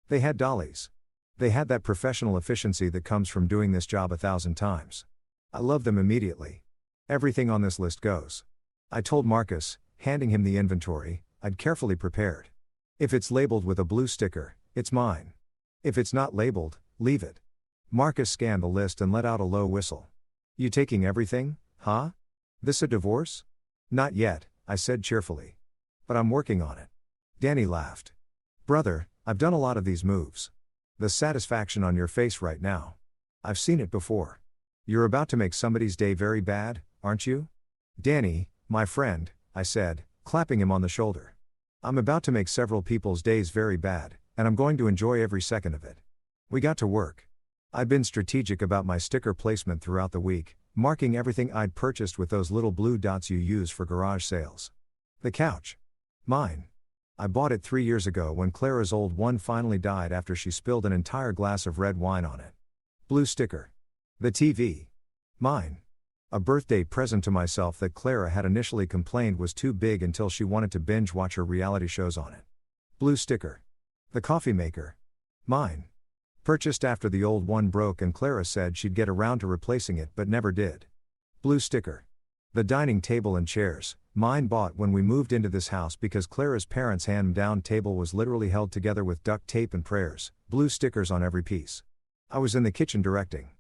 They had dollies. They had that professional efficiency that comes from doing this job 1,000 times. I loved them immediately. Everything on this list goes. I told Marcus, handing him the inventory, I'd carefully prepared. If it's labeled with a blue sticker, it's mine. If it's not labeled, leave it. Marcus scanned the list and let out a low whistle. You taking everything, huh? This a divorce? Not yet, I said cheerfully. But I'm working on it. Danny laughed. Brother, I've done a lot of these moves. The satisfaction on your face right now. I've seen it before. You're about to make somebody's day very bad, aren't you? Danny, my friend, I said, clapping him on the shoulder. I'm about to make several people's days very bad, and I'm going to enjoy every second of it. We got to work. I'd been strategic about my sticker placement throughout the week, marking everything I'd purchased with those little blue dots you use for garage sales. The couch. Mine. I bought it 3 years ago when Clara's old one finally died after she spilled an entire glass of red wine on it. Blue sticker. The TV. Mine. A birthday present to myself that Clara had initially complained was too big until she wanted to binge watch her reality shows on it. Blue sticker. The coffee maker. Mine. Purchased after the old one broke and Clara said she'd get around to replacing it but never did. Blue sticker. The dining table and chairs, mine, bought when we moved into this house because Clara's parents' hand-me-down table was literally held together with duct tape and prayers, blue stickers on every piece. I was in the kitchen directing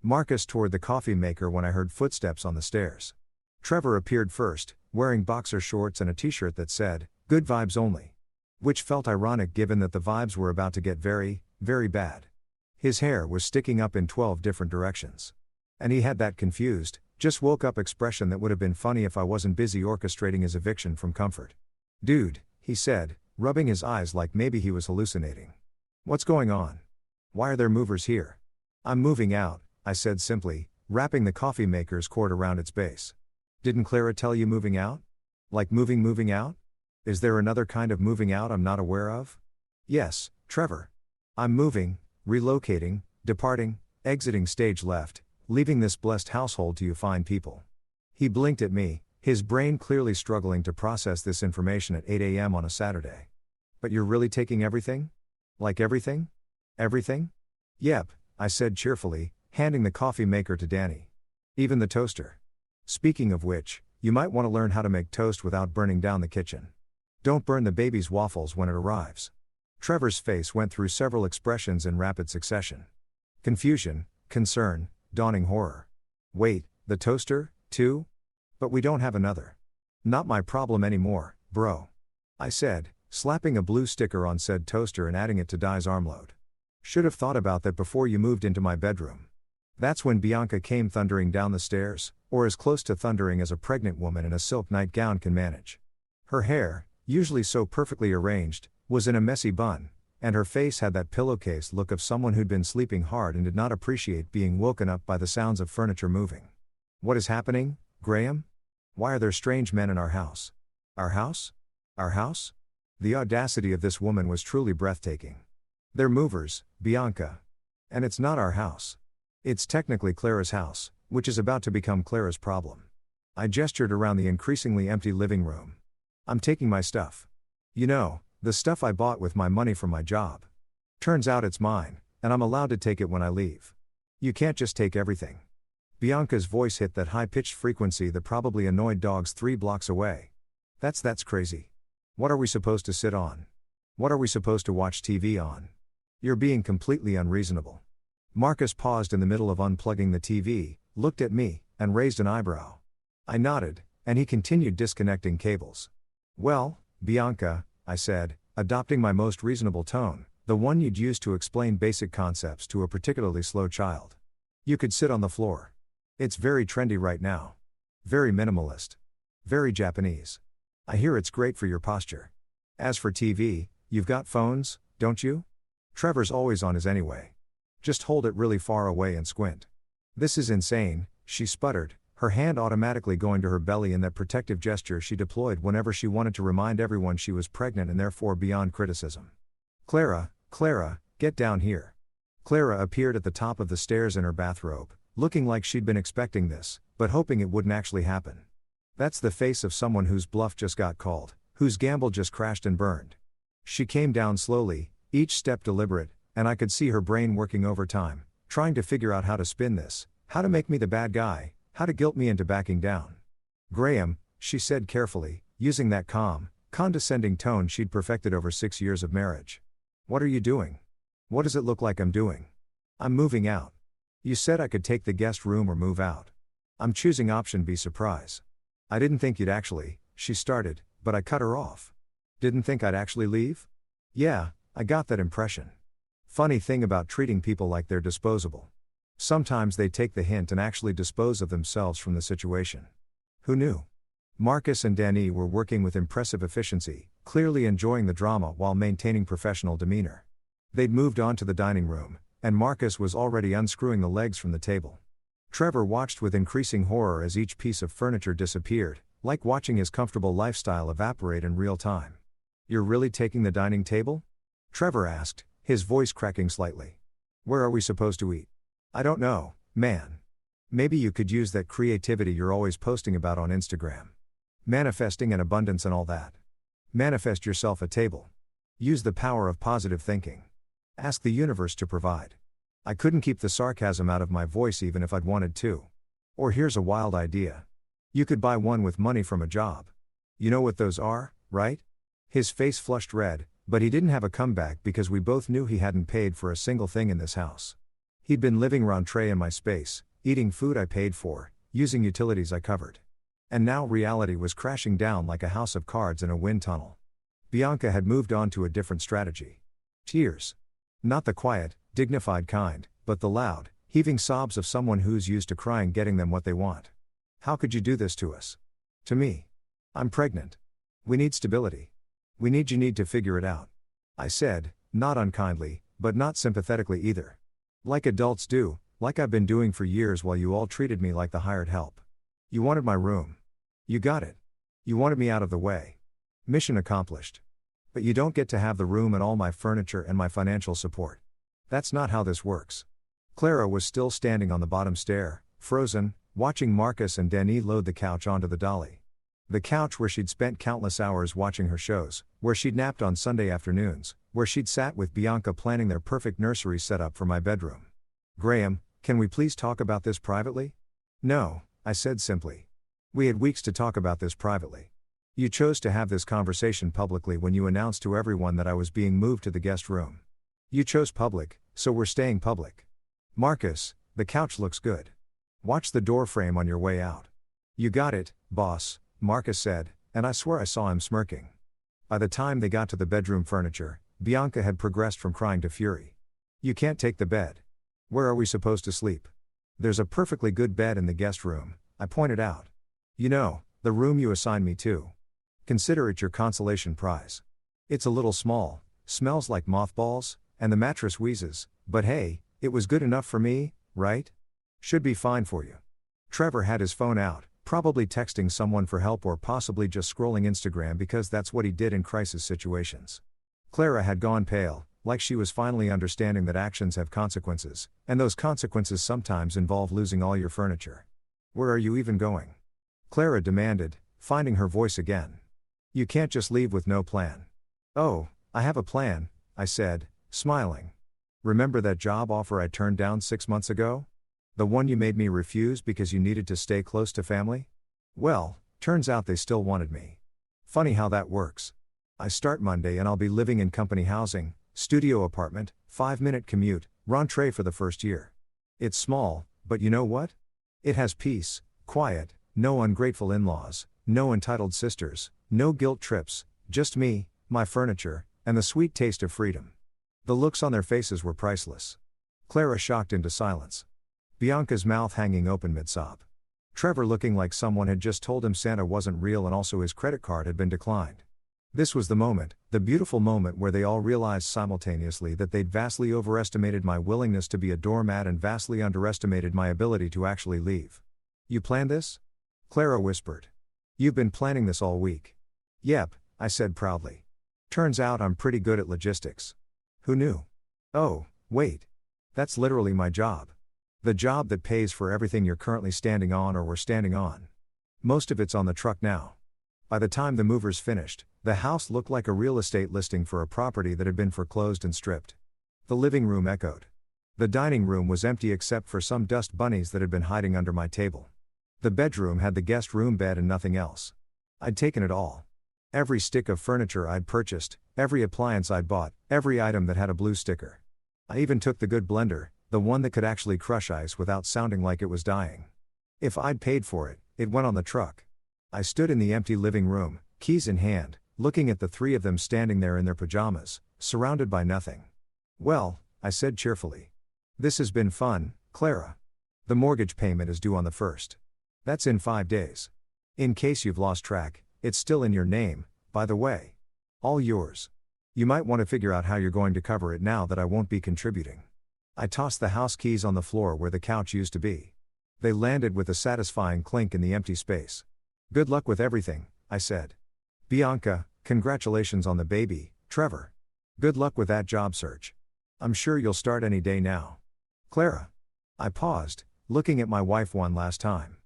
Marcus toward the coffee maker when I heard footsteps on the stairs. Trevor appeared first, wearing boxer shorts and a t-shirt that said, "Good vibes only." Which felt ironic given that the vibes were about to get very, very bad. His hair was sticking up in 12 different directions. And he had that confused, just woke up expression that would have been funny if I wasn't busy orchestrating his eviction from comfort. "Dude," he said, rubbing his eyes like maybe he was hallucinating. "What's going on? Why are there movers here?" "I'm moving out," I said simply, wrapping the coffee maker's cord around its base. "Didn't Clara tell you moving out? Like moving out? Is there another kind of moving out I'm not aware of?" "Yes, Trevor. I'm moving, relocating, departing, exiting stage left, leaving this blessed household to you fine people." He blinked at me, his brain clearly struggling to process this information at 8 a.m. on a Saturday. "But you're really taking everything? Like everything? Everything?" "Yep," I said cheerfully, handing the coffee maker to Danny. "Even the toaster. Speaking of which, you might want to learn how to make toast without burning down the kitchen. Don't burn the baby's waffles when it arrives." Trevor's face went through several expressions in rapid succession. Confusion, concern, dawning horror. "Wait, the toaster, too? But we don't have another." "Not my problem anymore, bro," I said, slapping a blue sticker on said toaster and adding it to Di's armload. "Should have thought about that before you moved into my bedroom." That's when Bianca came thundering down the stairs, or as close to thundering as a pregnant woman in a silk nightgown can manage. Her hair, usually so perfectly arranged, was in a messy bun, and her face had that pillowcase look of someone who'd been sleeping hard and did not appreciate being woken up by the sounds of furniture moving. "What is happening, Graham? Why are there strange men in our house?" "Our house? Our house?" The audacity of this woman was truly breathtaking. "They're movers, Bianca. And it's not our house. It's technically Clara's house, which is about to become Clara's problem." I gestured around the increasingly empty living room. "I'm taking my stuff. You know, the stuff I bought with my money from my job. Turns out it's mine, and I'm allowed to take it when I leave. You can't just take everything." Bianca's voice hit that high-pitched frequency that probably annoyed dogs 3 blocks away. That's crazy. What are we supposed to sit on? What are we supposed to watch TV on? You're being completely unreasonable." Marcus paused in the middle of unplugging the TV, looked at me, and raised an eyebrow. I nodded, and he continued disconnecting cables. "Well, Bianca," I said, adopting my most reasonable tone, the one you'd use to explain basic concepts to a particularly slow child. "You could sit on the floor. It's very trendy right now. Very minimalist. Very Japanese. I hear it's great for your posture. As for TV, you've got phones, don't you? Trevor's always on his anyway. Just hold it really far away and squint." "This is insane," she sputtered, her hand automatically going to her belly in that protective gesture she deployed whenever she wanted to remind everyone she was pregnant and therefore beyond criticism. Clara, get down here." Clara appeared at the top of the stairs in her bathrobe, looking like she'd been expecting this, but hoping it wouldn't actually happen. That's the face of someone whose bluff just got called, whose gamble just crashed and burned. She came down slowly, each step deliberate, and I could see her brain working overtime, trying to figure out how to spin this, how to make me the bad guy, how to guilt me into backing down. "Graham," she said carefully, using that calm, condescending tone she'd perfected over 6 years of marriage. "What are you doing? What does it look like I'm doing?" "I'm moving out. You said I could take the guest room or move out. I'm choosing option B, surprise." "I didn't think you'd actually," she started, but I cut her off. Didn't think I'd actually leave? Yeah, I got that impression. Funny thing about treating people like they're disposable. Sometimes they take the hint and actually dispose of themselves from the situation. Who knew? Marcus and Danny were working with impressive efficiency, clearly enjoying the drama while maintaining professional demeanor. They'd moved on to the dining room, and Marcus was already unscrewing the legs from the table. Trevor watched with increasing horror as each piece of furniture disappeared, like watching his comfortable lifestyle evaporate in real time. "You're really taking the dining table?" Trevor asked, his voice cracking slightly. "Where are we supposed to eat?" "I don't know, man. Maybe you could use that creativity you're always posting about on Instagram. Manifesting and abundance and all that. Manifest yourself a table. Use the power of positive thinking. Ask the universe to provide." I couldn't keep the sarcasm out of my voice even if I'd wanted to. "Or here's a wild idea. You could buy one with money from a job. You know what those are, right?" His face flushed red, but he didn't have a comeback because we both knew he hadn't paid for a single thing in this house. He'd been living rentree in my space, eating food I paid for, using utilities I covered. And now reality was crashing down like a house of cards in a wind tunnel. Bianca had moved on to a different strategy. Tears. Not the quiet, dignified kind, but the loud, heaving sobs of someone who's used to crying getting them what they want. "How could you do this to us?" "To me? I'm pregnant. We need stability. You need to figure it out," I said, not unkindly, but not sympathetically either. Like adults do, like I've been doing for years while you all treated me like the hired help. "You wanted my room. You got it. You wanted me out of the way. Mission accomplished. But you don't get to have the room and all my furniture and my financial support. That's not how this works." Clara was still standing on the bottom stair, frozen, watching Marcus and Danny load the couch onto the dolly. The couch where she'd spent countless hours watching her shows, where she'd napped on Sunday afternoons, where she'd sat with Bianca planning their perfect nursery setup for my bedroom. "Graham, can we please talk about this privately?" "No," I said simply. "We had weeks to talk about this privately. You chose to have this conversation publicly when you announced to everyone that I was being moved to the guest room. You chose public, so we're staying public. Marcus, the couch looks good. Watch the door frame on your way out." "You got it, boss," Marcus said, and I swear I saw him smirking. By the time they got to the bedroom furniture, Bianca had progressed from crying to fury. "You can't take the bed. Where are we supposed to sleep?" "There's a perfectly good bed in the guest room," I pointed out. "You know, the room you assigned me to. Consider it your consolation prize. It's a little small, smells like mothballs, and the mattress wheezes, but hey, it was good enough for me, right? Should be fine for you." Trevor had his phone out, probably texting someone for help or possibly just scrolling Instagram because that's what he did in crisis situations. Clara had gone pale, like she was finally understanding that actions have consequences, and those consequences sometimes involve losing all your furniture. "Where are you even going?" Clara demanded, finding her voice again. "You can't just leave with no plan." "Oh, I have a plan," I said, smiling. "Remember that job offer I turned down 6 months ago? The one you made me refuse because you needed to stay close to family? Well, turns out they still wanted me. Funny how that works. I start Monday and I'll be living in company housing, studio apartment, 5-minute commute, rentree for the first year. It's small, but you know what? It has peace, quiet, no ungrateful in-laws, no entitled sisters, no guilt trips, just me, my furniture, and the sweet taste of freedom." The looks on their faces were priceless. Clara shocked into silence. Bianca's mouth hanging open mid-sob. Trevor looking like someone had just told him Santa wasn't real and also his credit card had been declined. This was the moment, the beautiful moment where they all realized simultaneously that they'd vastly overestimated my willingness to be a doormat and vastly underestimated my ability to actually leave. "You planned this?" Clara whispered. "You've been planning this all week." "Yep," I said proudly. "Turns out I'm pretty good at logistics." "Who knew?" "Oh, wait. That's literally my job. The job that pays for everything you're currently standing on or were standing on. Most of it's on the truck now." By the time the movers finished, the house looked like a real estate listing for a property that had been foreclosed and stripped. The living room echoed. The dining room was empty except for some dust bunnies that had been hiding under my table. The bedroom had the guest room bed and nothing else. I'd taken it all. Every stick of furniture I'd purchased, every appliance I'd bought, every item that had a blue sticker. I even took the good blender, the one that could actually crush ice without sounding like it was dying. If I'd paid for it, it went on the truck. I stood in the empty living room, keys in hand, looking at the three of them standing there in their pajamas, surrounded by nothing. "Well," I said cheerfully. "This has been fun, Clara. The mortgage payment is due on the 1st. That's in 5 days. In case you've lost track, it's still in your name, by the way. All yours. You might want to figure out how you're going to cover it now that I won't be contributing." I tossed the house keys on the floor where the couch used to be. They landed with a satisfying clink in the empty space. "Good luck with everything," I said. "Bianca, congratulations on the baby, Trevor. Good luck with that job search. I'm sure you'll start any day now. Clara." I paused, looking at my wife one last time.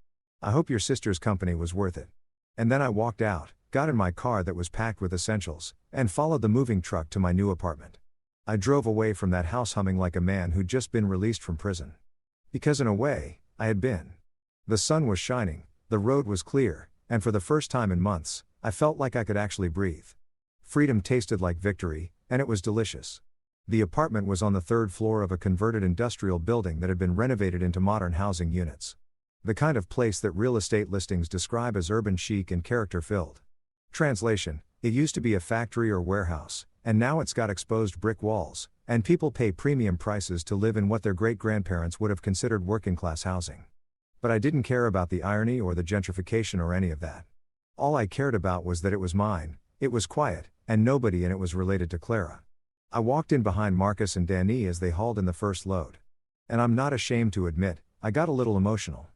"I hope your sister's company was worth it." And then I walked out, got in my car that was packed with essentials, and followed the moving truck to my new apartment. I drove away from that house humming like a man who'd just been released from prison. Because in a way, I had been. The sun was shining, the road was clear, and for the first time in months, I felt like I could actually breathe. Freedom tasted like victory, and it was delicious. The apartment was on the 3rd floor of a converted industrial building that had been renovated into modern housing units. The kind of place that real estate listings describe as urban chic and character-filled. Translation: it used to be a factory or warehouse, and now it's got exposed brick walls, and people pay premium prices to live in what their great-grandparents would have considered working-class housing. But I didn't care about the irony or the gentrification or any of that. All I cared about was that it was mine, it was quiet, and nobody in it was related to Clara. I walked in behind Marcus and Danny as they hauled in the first load. And I'm not ashamed to admit, I got a little emotional.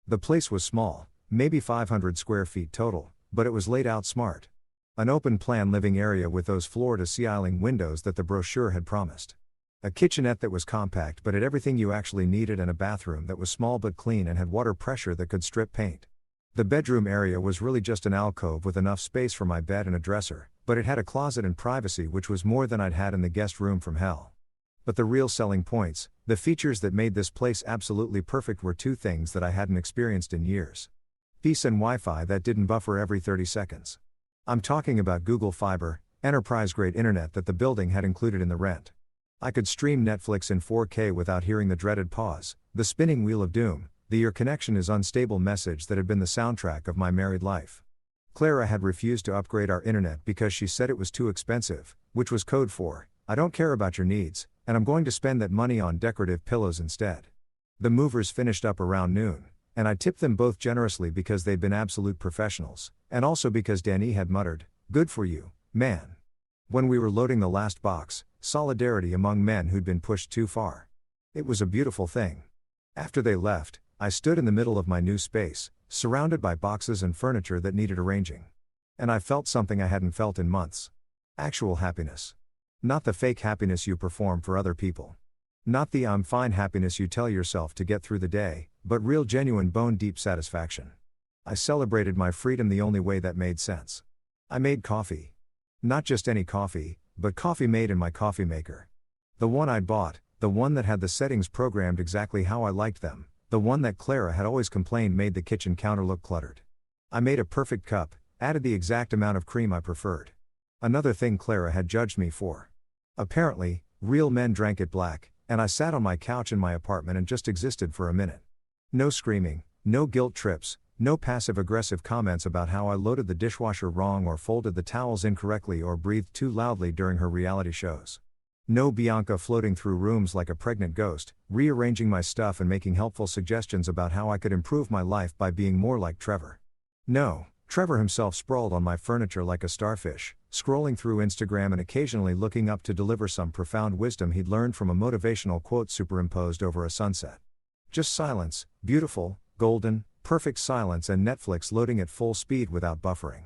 The place was small, maybe 500 square feet total, but it was laid out smart. An open-plan living area with those floor-to-ceiling windows that the brochure had promised. A kitchenette that was compact but had everything you actually needed, and a bathroom that was small but clean and had water pressure that could strip paint. The bedroom area was really just an alcove with enough space for my bed and a dresser, but it had a closet and privacy which was more than I'd had in the guest room from hell. But the real selling points, the features that made this place absolutely perfect, were two things that I hadn't experienced in years. Peace and Wi-Fi that didn't buffer every 30 seconds. I'm talking about Google Fiber, enterprise-grade internet that the building had included in the rent. I could stream Netflix in 4K without hearing the dreaded pause, the spinning wheel of doom, the "your connection is unstable" message that had been the soundtrack of my married life. Clara had refused to upgrade our internet because she said it was too expensive, which was code for, "I don't care about your needs, and I'm going to spend that money on decorative pillows instead." The movers finished up around noon, and I tipped them both generously because they'd been absolute professionals, and also because Danny had muttered, "Good for you, man." When we were loading the last box, solidarity among men who'd been pushed too far. It was a beautiful thing. After they left, I stood in the middle of my new space, surrounded by boxes and furniture that needed arranging. And I felt something I hadn't felt in months. Actual happiness. Not the fake happiness you perform for other people. Not the "I'm fine" happiness you tell yourself to get through the day, but real, genuine, bone-deep satisfaction. I celebrated my freedom the only way that made sense. I made coffee. Not just any coffee, but coffee made in my coffee maker. The one I'd bought, the one that had the settings programmed exactly how I liked them, the one that Clara had always complained made the kitchen counter look cluttered. I made a perfect cup, added the exact amount of cream I preferred. Another thing Clara had judged me for. Apparently, real men drank it black, and I sat on my couch in my apartment and just existed for a minute. No screaming, no guilt trips, no passive-aggressive comments about how I loaded the dishwasher wrong or folded the towels incorrectly or breathed too loudly during her reality shows. No Bianca floating through rooms like a pregnant ghost, rearranging my stuff and making helpful suggestions about how I could improve my life by being more like Trevor. No, Trevor himself sprawled on my furniture like a starfish, scrolling through Instagram and occasionally looking up to deliver some profound wisdom he'd learned from a motivational quote superimposed over a sunset. Just silence, beautiful, golden, perfect silence, and Netflix loading at full speed without buffering.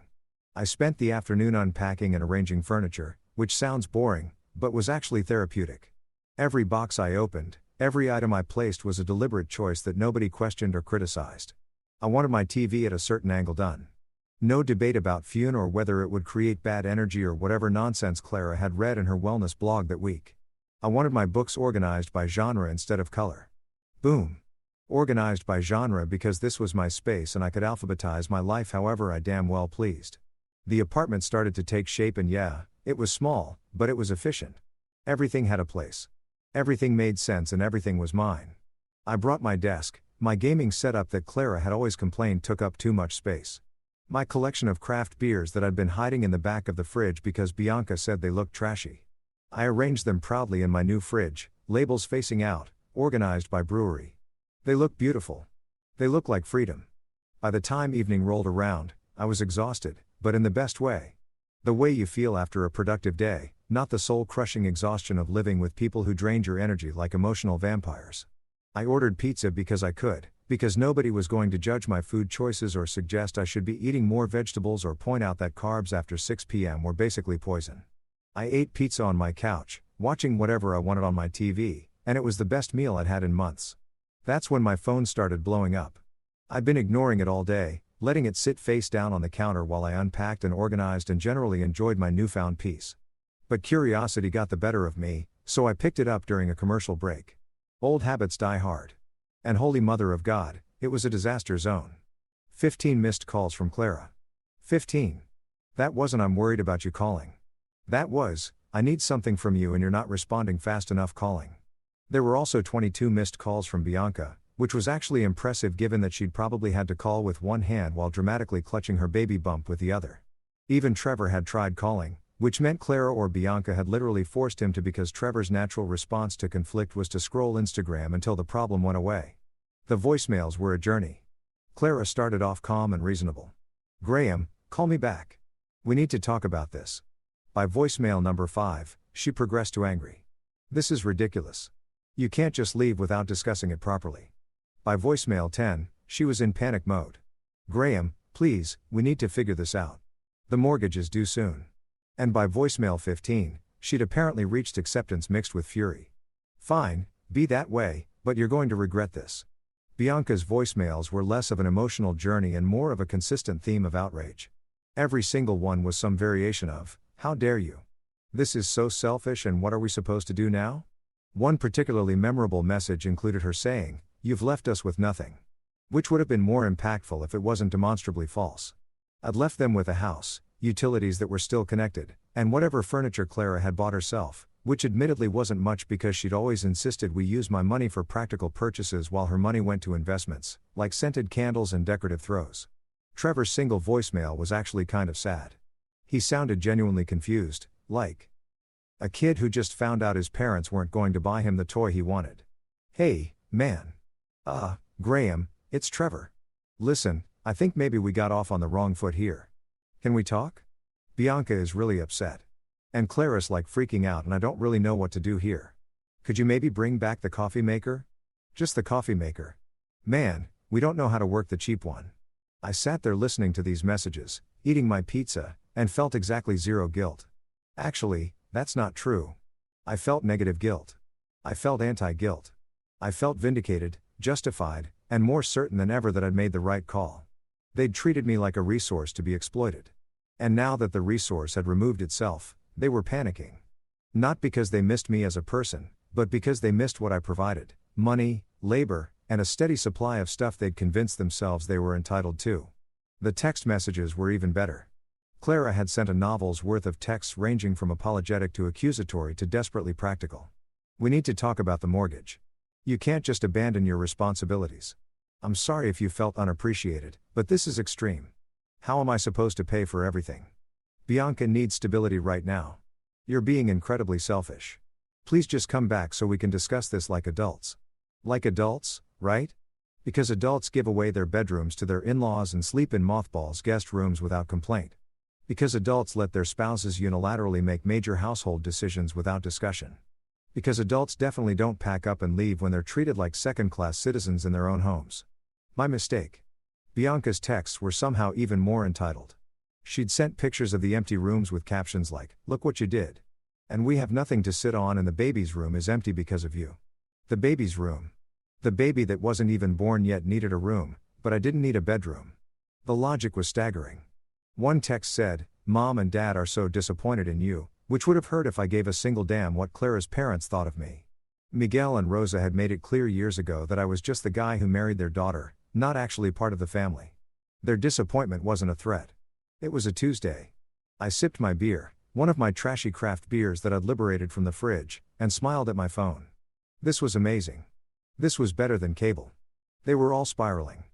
I spent the afternoon unpacking and arranging furniture, which sounds boring, but was actually therapeutic. Every box I opened, every item I placed was a deliberate choice that nobody questioned or criticized. I wanted my TV at a certain angle done. No debate about Fune or whether it would create bad energy or whatever nonsense Clara had read in her wellness blog that week. I wanted my books organized by genre instead of color. Boom. Organized by genre because this was my space and I could alphabetize my life however I damn well pleased. The apartment started to take shape, and yeah, it was small, but it was efficient. Everything had a place. Everything made sense and everything was mine. I brought my desk, my gaming setup that Clara had always complained took up too much space. My collection of craft beers that I'd been hiding in the back of the fridge because Bianca said they looked trashy. I arranged them proudly in my new fridge, labels facing out, organized by brewery. They look beautiful. They look like freedom. By the time evening rolled around, I was exhausted, but in the best way. The way you feel after a productive day, not the soul-crushing exhaustion of living with people who drained your energy like emotional vampires. I ordered pizza because I could, because nobody was going to judge my food choices or suggest I should be eating more vegetables or point out that carbs after 6 p.m. were basically poison. I ate pizza on my couch, watching whatever I wanted on my TV, and it was the best meal I'd had in months. That's when my phone started blowing up. I'd been ignoring it all day, letting it sit face down on the counter while I unpacked and organized and generally enjoyed my newfound peace. But curiosity got the better of me, so I picked it up during a commercial break. Old habits die hard. And Holy Mother of God, it was a disaster zone. 15 missed calls from Clara. 15. That wasn't "I'm worried about you" calling. That was, "I need something from you and you're not responding fast enough" calling. There were also 22 missed calls from Bianca, which was actually impressive given that she'd probably had to call with one hand while dramatically clutching her baby bump with the other. Even Trevor had tried calling, which meant Clara or Bianca had literally forced him to because Trevor's natural response to conflict was to scroll Instagram until the problem went away. The voicemails were a journey. Clara started off calm and reasonable. "Graham, call me back. We need to talk about this." By voicemail number 5, she progressed to angry. "This is ridiculous. You can't just leave without discussing it properly." By voicemail 10, she was in panic mode. "Graham, please, we need to figure this out. The mortgage is due soon." And by voicemail 15, she'd apparently reached acceptance mixed with fury. "Fine, be that way, but you're going to regret this." Bianca's voicemails were less of an emotional journey and more of a consistent theme of outrage. Every single one was some variation of, "How dare you? This is so selfish, and what are we supposed to do now?" One particularly memorable message included her saying, "You've left us with nothing." Which would have been more impactful if it wasn't demonstrably false. I'd left them with a house, utilities that were still connected, and whatever furniture Clara had bought herself, which admittedly wasn't much because she'd always insisted we use my money for practical purchases while her money went to investments, like scented candles and decorative throws. Trevor's single voicemail was actually kind of sad. He sounded genuinely confused, like a kid who just found out his parents weren't going to buy him the toy he wanted. "Hey, man. Graham, it's Trevor. Listen, I think maybe we got off on the wrong foot here. Can we talk? Bianca is really upset. And Clara's like freaking out and I don't really know what to do here. Could you maybe bring back the coffee maker? Just the coffee maker. Man, we don't know how to work the cheap one." I sat there listening to these messages, eating my pizza, and felt exactly zero guilt. Actually, that's not true. I felt negative guilt. I felt anti-guilt. I felt vindicated, justified, and more certain than ever that I'd made the right call. They'd treated me like a resource to be exploited. And now that the resource had removed itself, they were panicking. Not because they missed me as a person, but because they missed what I provided: money, labor, and a steady supply of stuff they'd convinced themselves they were entitled to. The text messages were even better. Clara had sent a novel's worth of texts ranging from apologetic to accusatory to desperately practical. "We need to talk about the mortgage. You can't just abandon your responsibilities. I'm sorry if you felt unappreciated, but this is extreme. How am I supposed to pay for everything? Bianca needs stability right now. You're being incredibly selfish. Please just come back so we can discuss this like adults." Like adults, right? Because adults give away their bedrooms to their in-laws and sleep in mothballs guest rooms without complaint. Because adults let their spouses unilaterally make major household decisions without discussion. Because adults definitely don't pack up and leave when they're treated like second-class citizens in their own homes. My mistake. Bianca's texts were somehow even more entitled. She'd sent pictures of the empty rooms with captions like, "Look what you did. And we have nothing to sit on and the baby's room is empty because of you." The baby's room. The baby that wasn't even born yet needed a room, but I didn't need a bedroom. The logic was staggering. One text said, "Mom and Dad are so disappointed in you," which would have hurt if I gave a single damn what Clara's parents thought of me. Miguel and Rosa had made it clear years ago that I was just the guy who married their daughter, not actually part of the family. Their disappointment wasn't a threat. It was a Tuesday. I sipped my beer, one of my trashy craft beers that I'd liberated from the fridge, and smiled at my phone. This was amazing. This was better than cable. They were all spiraling.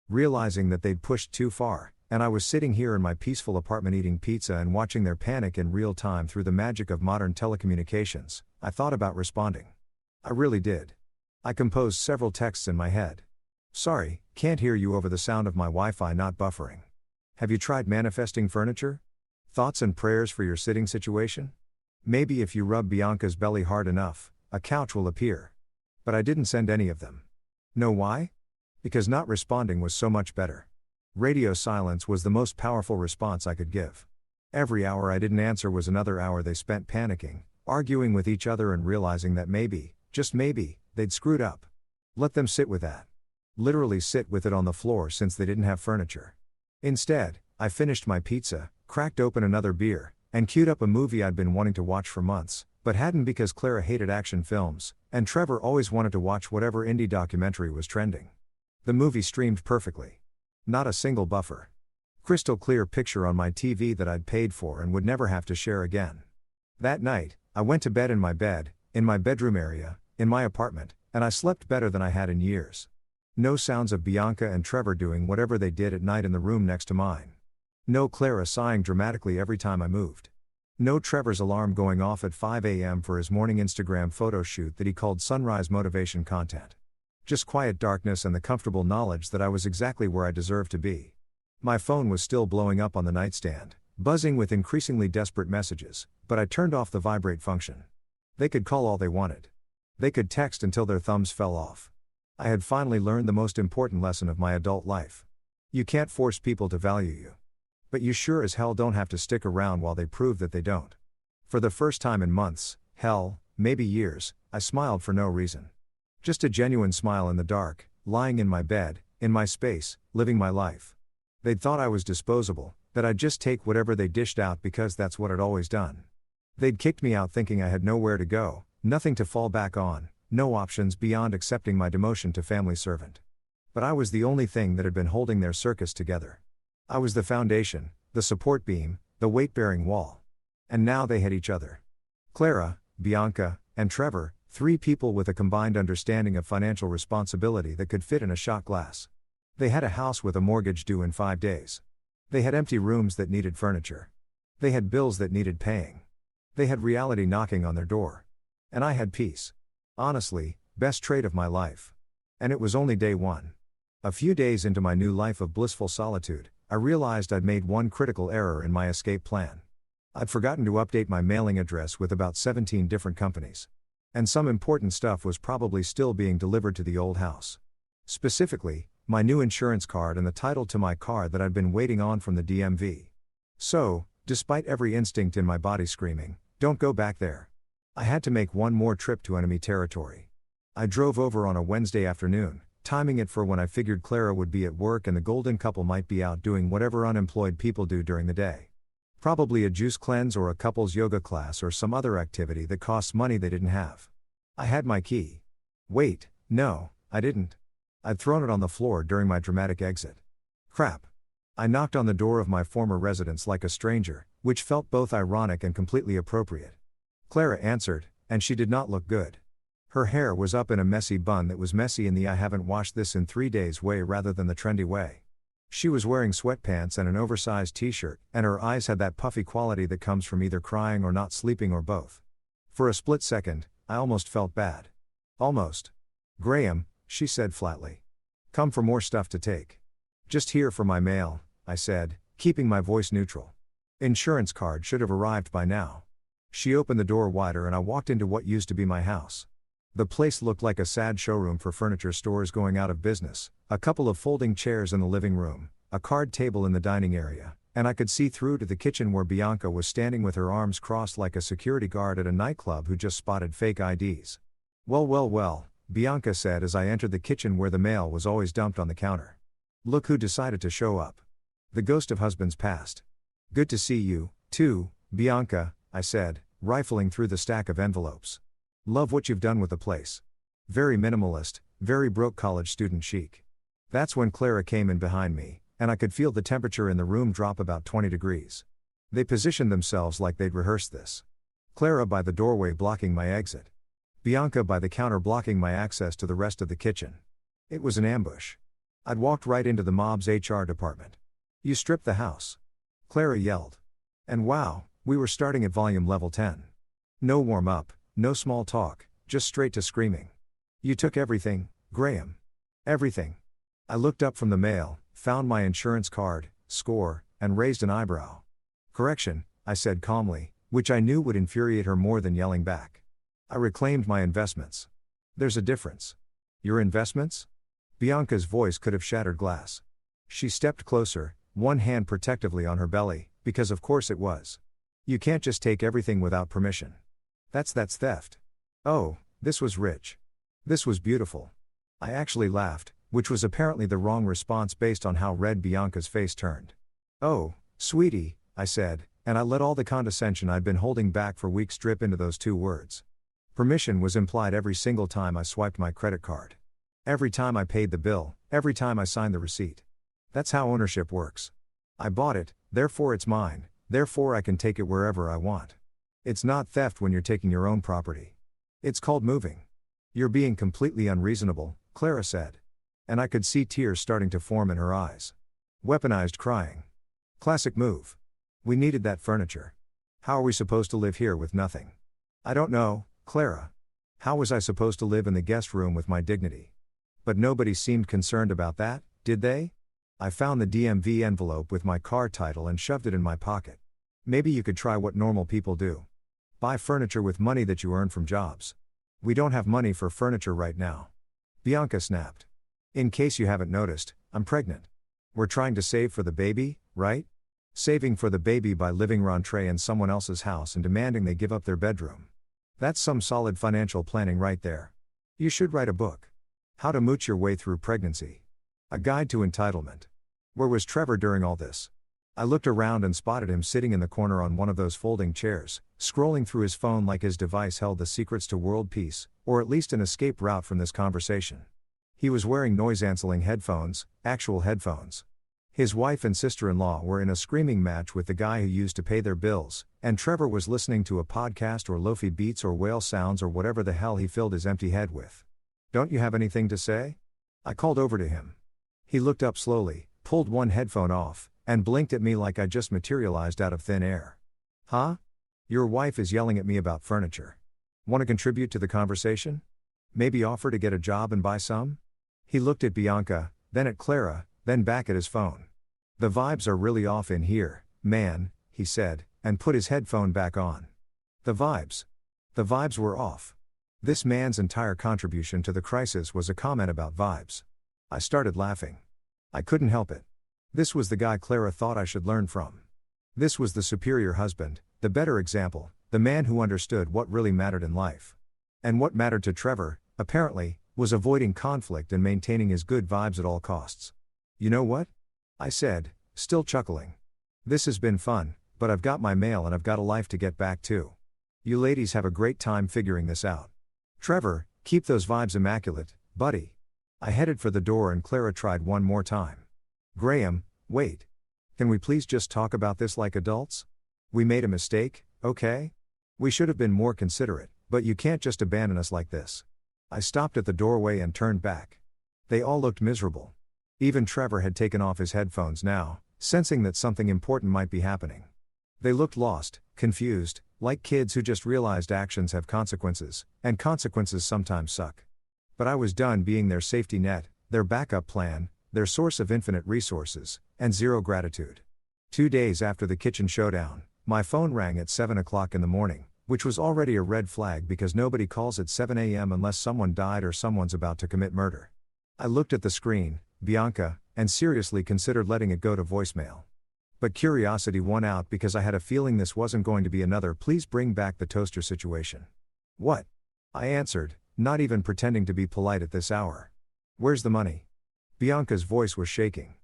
Realizing that they'd pushed too far, and I was sitting here in my peaceful apartment eating pizza and watching their panic in real time through the magic of modern telecommunications, I thought about responding. I really did. I composed several texts in my head. Sorry, can't hear you over the sound of my Wi-Fi not buffering. Have you tried manifesting furniture? Thoughts and prayers for your sitting situation? Maybe if you rub Bianca's belly hard enough, a couch will appear. But I didn't send any of them. Know why? Because not responding was so much better. Radio silence was the most powerful response I could give. Every hour I didn't answer was another hour they spent panicking, arguing with each other and realizing that maybe, just maybe, they'd screwed up. Let them sit with that. Literally sit with it on the floor since they didn't have furniture. Instead, I finished my pizza, cracked open another beer, and queued up a movie I'd been wanting to watch for months, but hadn't because Clara hated action films, and Trevor always wanted to watch whatever indie documentary was trending. The movie streamed perfectly. Not a single buffer. Crystal clear picture on my TV that I'd paid for and would never have to share again. That night, I went to bed in my bedroom area, in my apartment, and I slept better than I had in years. No sounds of Bianca and Trevor doing whatever they did at night in the room next to mine. No Clara sighing dramatically every time I moved. No Trevor's alarm going off at 5 a.m. for his morning Instagram photo shoot that he called sunrise motivation content. Just quiet darkness and the comfortable knowledge that I was exactly where I deserved to be. My phone was still blowing up on the nightstand, buzzing with increasingly desperate messages, but I turned off the vibrate function. They could call all they wanted. They could text until their thumbs fell off. I had finally learned the most important lesson of my adult life. You can't force people to value you. But you sure as hell don't have to stick around while they prove that they don't. For the first time in months, hell, maybe years, I smiled for no reason. Just a genuine smile in the dark, lying in my bed, in my space, living my life. They'd thought I was disposable, that I'd just take whatever they dished out because that's what I'd always done. They'd kicked me out thinking I had nowhere to go, nothing to fall back on, no options beyond accepting my demotion to family servant. But I was the only thing that had been holding their circus together. I was the foundation, the support beam, the weight-bearing wall. And now they had each other. Clara, Bianca, and Trevor, 3 people with a combined understanding of financial responsibility that could fit in a shot glass. They had a house with a mortgage due in 5 days. They had empty rooms that needed furniture. They had bills that needed paying. They had reality knocking on their door. And I had peace. Honestly, best trait of my life. And it was only day 1. A few days into my new life of blissful solitude, I realized I'd made one critical error in my escape plan. I'd forgotten to update my mailing address with about 17 different companies. And some important stuff was probably still being delivered to the old house. Specifically, my new insurance card and the title to my car that I'd been waiting on from the DMV. So, despite every instinct in my body screaming, "Don't go back there," I had to make one more trip to enemy territory. I drove over on a Wednesday afternoon, timing it for when I figured Clara would be at work and the golden couple might be out doing whatever unemployed people do during the day. Probably a juice cleanse or a couple's yoga class or some other activity that costs money they didn't have. I had my key. Wait, no, I didn't. I'd thrown it on the floor during my dramatic exit. Crap. I knocked on the door of my former residence like a stranger, which felt both ironic and completely appropriate. Clara answered, and she did not look good. Her hair was up in a messy bun that was messy in the "I haven't washed this in 3 days" way rather than the trendy way. She was wearing sweatpants and an oversized t-shirt, and her eyes had that puffy quality that comes from either crying or not sleeping or both. For a split second, I almost felt bad. Almost. "Graham," she said flatly. "Come for more stuff to take." "Just here for my mail," I said, keeping my voice neutral. "Insurance card should have arrived by now." She opened the door wider and I walked into what used to be my house. The place looked like a sad showroom for furniture stores going out of business, a couple of folding chairs in the living room, a card table in the dining area, and I could see through to the kitchen where Bianca was standing with her arms crossed like a security guard at a nightclub who just spotted fake IDs. Well, Bianca said as I entered the kitchen where the mail was always dumped on the counter. "Look who decided to show up. The ghost of husband's past." "Good to see you, too, Bianca," I said, rifling through the stack of envelopes. "Love what you've done with the place. Very minimalist, very broke college student chic." That's when Clara came in behind me, and I could feel the temperature in the room drop about 20 degrees. They positioned themselves like they'd rehearsed this. Clara by the doorway blocking my exit. Bianca by the counter blocking my access to the rest of the kitchen. It was an ambush. I'd walked right into the mob's HR department. You stripped the house. Clara yelled. And wow, we were starting at volume level 10. No warm up, no small talk, just straight to screaming. You took everything, Graham. Everything. I looked up from the mail, found my insurance card, score, and raised an eyebrow. Correction, I said calmly, which I knew would infuriate her more than yelling back. I reclaimed my investments. There's a difference. Your investments? Bianca's voice could have shattered glass. She stepped closer, one hand protectively on her belly, because of course it was. You can't just take everything without permission. That's theft. Oh, this was rich. This was beautiful. I actually laughed, which was apparently the wrong response based on how red Bianca's face turned. Oh, sweetie, I said, and I let all the condescension I'd been holding back for weeks drip into those two words. Permission was implied every single time I swiped my credit card. Every time I paid the bill, every time I signed the receipt. That's how ownership works. I bought it, therefore it's mine, therefore I can take it wherever I want. It's not theft when you're taking your own property. It's called moving. You're being completely unreasonable, Clara said. And I could see tears starting to form in her eyes. Weaponized crying. Classic move. We needed that furniture. How are we supposed to live here with nothing? I don't know, Clara. How was I supposed to live in the guest room with my dignity? But nobody seemed concerned about that, did they? I found the DMV envelope with my car title and shoved it in my pocket. Maybe you could try what normal people do. Buy furniture with money that you earn from jobs. We don't have money for furniture right now. Bianca snapped. In case you haven't noticed, I'm pregnant. We're trying to save for the baby, right? Saving for the baby by living rentrée in someone else's house and demanding they give up their bedroom. That's some solid financial planning right there. You should write a book. How to mooch your way through pregnancy. A guide to entitlement. Where was Trevor during all this? I looked around and spotted him sitting in the corner on one of those folding chairs, scrolling through his phone like his device held the secrets to world peace, or at least an escape route from this conversation. He was wearing noise-canceling headphones, actual headphones. His wife and sister-in-law were in a screaming match with the guy who used to pay their bills, and Trevor was listening to a podcast or lofi beats or whale sounds or whatever the hell he filled his empty head with. Don't you have anything to say? I called over to him. He looked up slowly, pulled one headphone off, and blinked at me like I just materialized out of thin air. Huh? Your wife is yelling at me about furniture. Want to contribute to the conversation? Maybe offer to get a job and buy some? He looked at Bianca, then at Clara, then back at his phone. The vibes are really off in here, man, he said, and put his headphone back on. The vibes. The vibes were off. This man's entire contribution to the crisis was a comment about vibes. I started laughing. I couldn't help it. This was the guy Clara thought I should learn from. This was the superior husband, the better example, the man who understood what really mattered in life. And what mattered to Trevor, apparently, was avoiding conflict and maintaining his good vibes at all costs. You know what? I said, still chuckling. This has been fun, but I've got my mail and I've got a life to get back to. You ladies have a great time figuring this out. Trevor, keep those vibes immaculate, buddy. I headed for the door and Clara tried one more time. Graham, wait. Can we please just talk about this like adults? We made a mistake, okay? We should have been more considerate, but you can't just abandon us like this. I stopped at the doorway and turned back. They all looked miserable. Even Trevor had taken off his headphones now, sensing that something important might be happening. They looked lost, confused, like kids who just realized actions have consequences, and consequences sometimes suck. But I was done being their safety net, their backup plan, their source of infinite resources, and zero gratitude. 2 days after the kitchen showdown, my phone rang at 7 o'clock in the morning, which was already a red flag because nobody calls at 7 a.m. unless someone died or someone's about to commit murder. I looked at the screen, Bianca, and seriously considered letting it go to voicemail. But curiosity won out because I had a feeling this wasn't going to be another please bring back the toaster situation. What? I answered, not even pretending to be polite at this hour. Where's the money? Bianca's voice was shaking.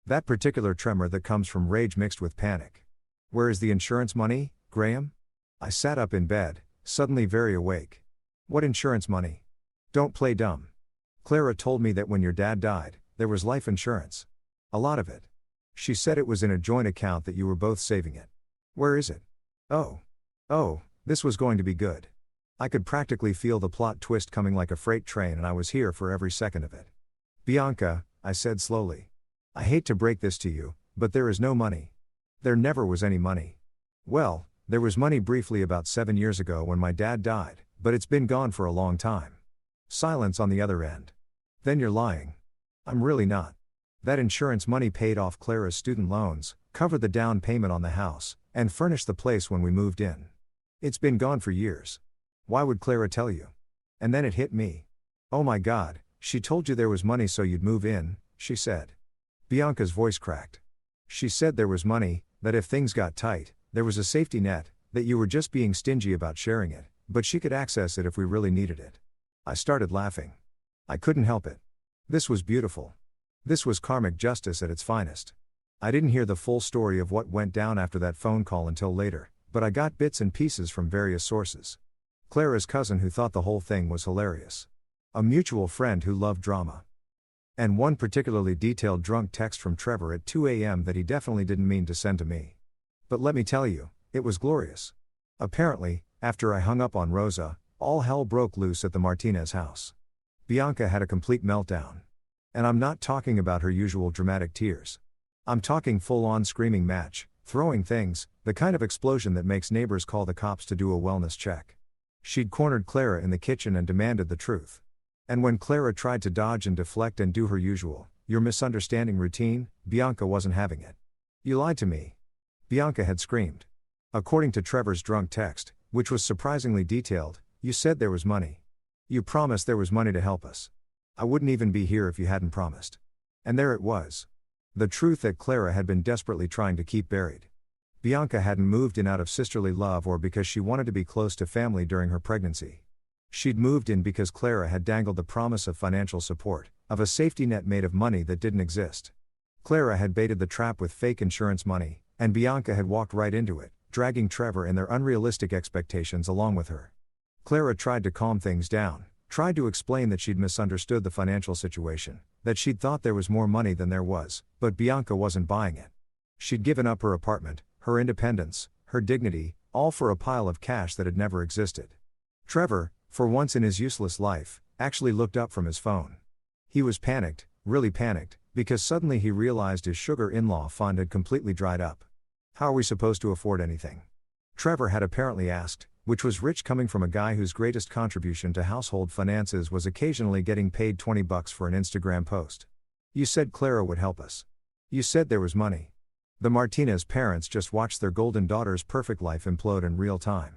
That particular tremor that comes from rage mixed with panic. Where is the insurance money, Graham? I sat up in bed, suddenly very awake. What insurance money? Don't play dumb. Clara told me that when your dad died, there was life insurance. A lot of it. She said it was in a joint account that you were both saving it. Where is it? Oh, this was going to be good. I could practically feel the plot twist coming like a freight train and I was here for every second of it. Bianca, I said slowly. I hate to break this to you, But there is no money. There never was any money. Well, there was money briefly about 7 years ago when my dad died, but it's been gone for a long time. Silence on the other end. Then you're lying. I'm really not. That insurance money paid off Clara's student loans, covered the down payment on the house, and furnished the place when we moved in. It's been gone for years. Why would Clara tell you? And then it hit me. Oh my God, she told you there was money so you'd move in, she said. Bianca's voice cracked. She said there was money, that if things got tight, there was a safety net, that you were just being stingy about sharing it, but she could access it if we really needed it. I started laughing. I couldn't help it. This was beautiful. This was karmic justice at its finest. I didn't hear the full story of what went down after that phone call until later, but I got bits and pieces from various sources. Clara's cousin who thought the whole thing was hilarious. A mutual friend who loved drama. And one particularly detailed drunk text from Trevor at 2 a.m. that he definitely didn't mean to send to me. But let me tell you, it was glorious. Apparently, after I hung up on Rosa, all hell broke loose at the Martinez house. Bianca had a complete meltdown. And I'm not talking about her usual dramatic tears. I'm talking full-on screaming match, throwing things, the kind of explosion that makes neighbors call the cops to do a wellness check. She'd cornered Clara in the kitchen and demanded the truth. And when Clara tried to dodge and deflect and do her usual, your misunderstanding routine, Bianca wasn't having it. You lied to me. Bianca had screamed. According to Trevor's drunk text, which was surprisingly detailed, you said there was money. You promised there was money to help us. I wouldn't even be here if you hadn't promised. And there it was. The truth that Clara had been desperately trying to keep buried. Bianca hadn't moved in out of sisterly love or because she wanted to be close to family during her pregnancy. She'd moved in because Clara had dangled the promise of financial support, of a safety net made of money that didn't exist. Clara had baited the trap with fake insurance money, and Bianca had walked right into it, dragging Trevor and their unrealistic expectations along with her. Clara tried to calm things down, tried to explain that she'd misunderstood the financial situation, that she'd thought there was more money than there was, but Bianca wasn't buying it. She'd given up her apartment, her independence, her dignity, all for a pile of cash that had never existed. Trevor, for once in his useless life, actually looked up from his phone. He was panicked, really panicked, because suddenly he realized his sugar in-law fund had completely dried up. How are we supposed to afford anything? Trevor had apparently asked, which was rich coming from a guy whose greatest contribution to household finances was occasionally getting paid $20 for an Instagram post. You said Clara would help us. You said there was money. The Martinez parents just watched their golden daughter's perfect life implode in real time.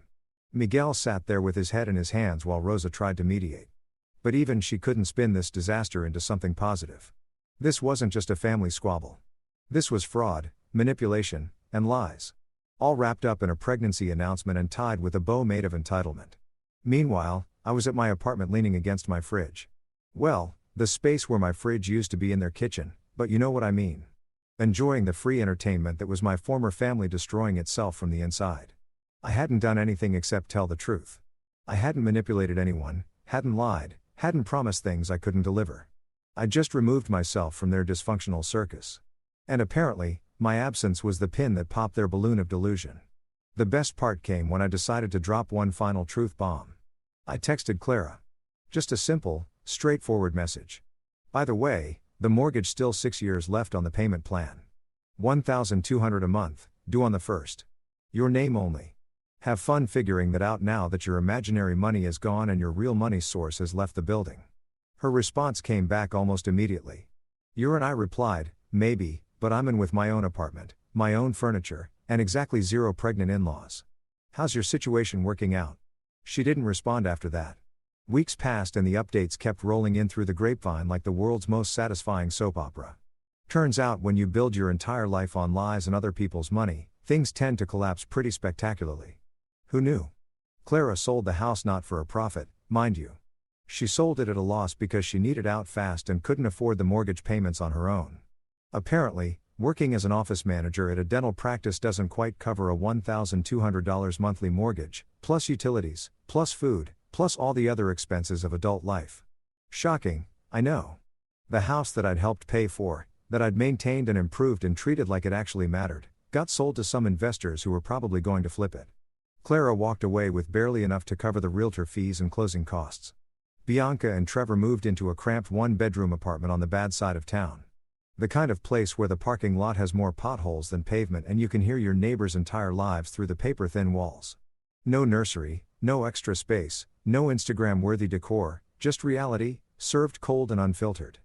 Miguel sat there with his head in his hands while Rosa tried to mediate. But even she couldn't spin this disaster into something positive. This wasn't just a family squabble. This was fraud, manipulation, and lies. All wrapped up in a pregnancy announcement and tied with a bow made of entitlement. Meanwhile, I was at my apartment leaning against my fridge. Well, the space where my fridge used to be in their kitchen, but you know what I mean. Enjoying the free entertainment that was my former family destroying itself from the inside. I hadn't done anything except tell the truth. I hadn't manipulated anyone, hadn't lied, hadn't promised things I couldn't deliver. I just removed myself from their dysfunctional circus. And apparently, my absence was the pin that popped their balloon of delusion. The best part came when I decided to drop one final truth bomb. I texted Clara. Just a simple, straightforward message. By the way, the mortgage still 6 years left on the payment plan. $1,200 a month, due on the 1st. Your name only. Have fun figuring that out now that your imaginary money is gone and your real money source has left the building. Her response came back almost immediately. And I replied, maybe, but I'm in with my own apartment, my own furniture, and exactly 0 pregnant in-laws. How's your situation working out? She didn't respond after that. Weeks passed and the updates kept rolling in through the grapevine like the world's most satisfying soap opera. Turns out when you build your entire life on lies and other people's money, things tend to collapse pretty spectacularly. Who knew? Clara sold the house not for a profit, mind you. She sold it at a loss because she needed out fast and couldn't afford the mortgage payments on her own. Apparently, working as an office manager at a dental practice doesn't quite cover a $1,200 monthly mortgage, plus utilities, plus food, plus all the other expenses of adult life. Shocking, I know. The house that I'd helped pay for, that I'd maintained and improved and treated like it actually mattered, got sold to some investors who were probably going to flip it. Clara walked away with barely enough to cover the realtor fees and closing costs. Bianca and Trevor moved into a cramped 1-bedroom apartment on the bad side of town. The kind of place where the parking lot has more potholes than pavement and you can hear your neighbors' entire lives through the paper-thin walls. No nursery, no extra space, no Instagram-worthy decor, just reality, served cold and unfiltered.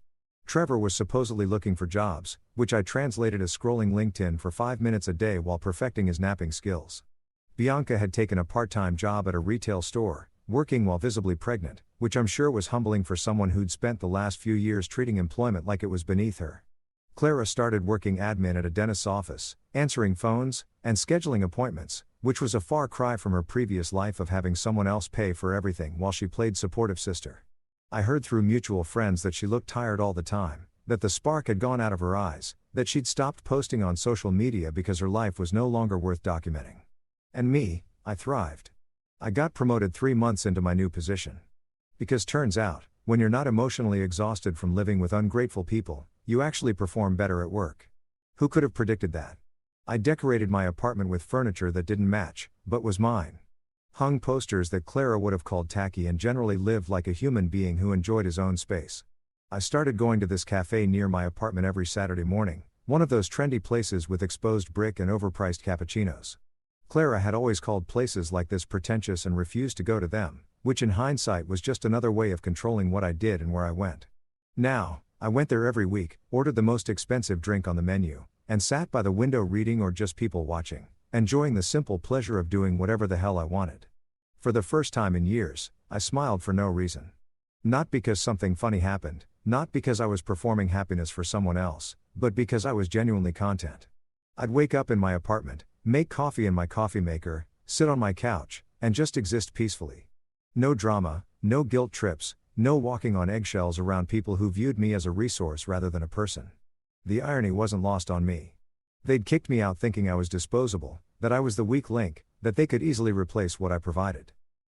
Trevor was supposedly looking for jobs, which I translated as scrolling LinkedIn for 5 minutes a day while perfecting his napping skills. Bianca had taken a part-time job at a retail store, working while visibly pregnant, which I'm sure was humbling for someone who'd spent the last few years treating employment like it was beneath her. Clara started working admin at a dentist's office, answering phones, and scheduling appointments, which was a far cry from her previous life of having someone else pay for everything while she played supportive sister. I heard through mutual friends that she looked tired all the time, that the spark had gone out of her eyes, that she'd stopped posting on social media because her life was no longer worth documenting. And me, I thrived. I got promoted 3 months into my new position. Because turns out, when you're not emotionally exhausted from living with ungrateful people, you actually perform better at work. Who could have predicted that? I decorated my apartment with furniture that didn't match, but was mine. Hung posters that Clara would have called tacky and generally lived like a human being who enjoyed his own space. I started going to this cafe near my apartment every Saturday morning, one of those trendy places with exposed brick and overpriced cappuccinos. Clara had always called places like this pretentious and refused to go to them, which in hindsight was just another way of controlling what I did and where I went. Now, I went there every week, ordered the most expensive drink on the menu, and sat by the window reading or just people watching, enjoying the simple pleasure of doing whatever the hell I wanted. For the first time in years, I smiled for no reason. Not because something funny happened, not because I was performing happiness for someone else, but because I was genuinely content. I'd wake up in my apartment, make coffee in my coffee maker, sit on my couch, and just exist peacefully. No drama, no guilt trips, no walking on eggshells around people who viewed me as a resource rather than a person. The irony wasn't lost on me. They'd kicked me out thinking I was disposable, that I was the weak link, that they could easily replace what I provided.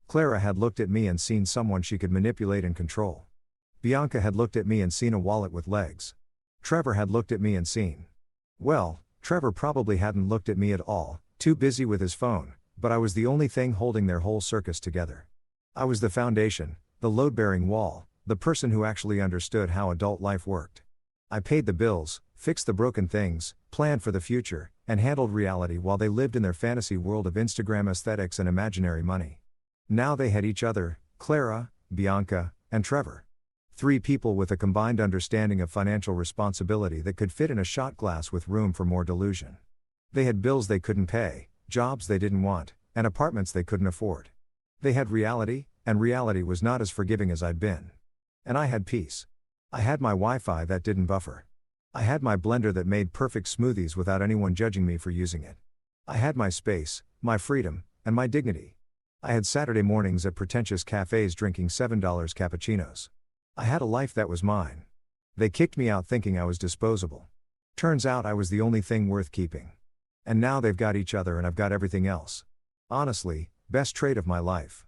Clara had looked at me and seen someone she could manipulate and control. Bianca had looked at me and seen a wallet with legs. Trevor had looked at me and seen. Well, Trevor probably hadn't looked at me at all, too busy with his phone, but I was the only thing holding their whole circus together. I was the foundation, the load-bearing wall, the person who actually understood how adult life worked. I paid the bills, fixed the broken things, planned for the future, and handled reality while they lived in their fantasy world of Instagram aesthetics and imaginary money. Now they had each other, Clara, Bianca, and Trevor. 3 people with a combined understanding of financial responsibility that could fit in a shot glass with room for more delusion. They had bills they couldn't pay, jobs they didn't want, and apartments they couldn't afford. They had reality, and reality was not as forgiving as I'd been. And I had peace. I had my Wi-Fi that didn't buffer. I had my blender that made perfect smoothies without anyone judging me for using it. I had my space, my freedom, and my dignity. I had Saturday mornings at pretentious cafes drinking $7 cappuccinos. I had a life that was mine. They kicked me out thinking I was disposable. Turns out I was the only thing worth keeping. And now they've got each other and I've got everything else. Honestly, best trade of my life.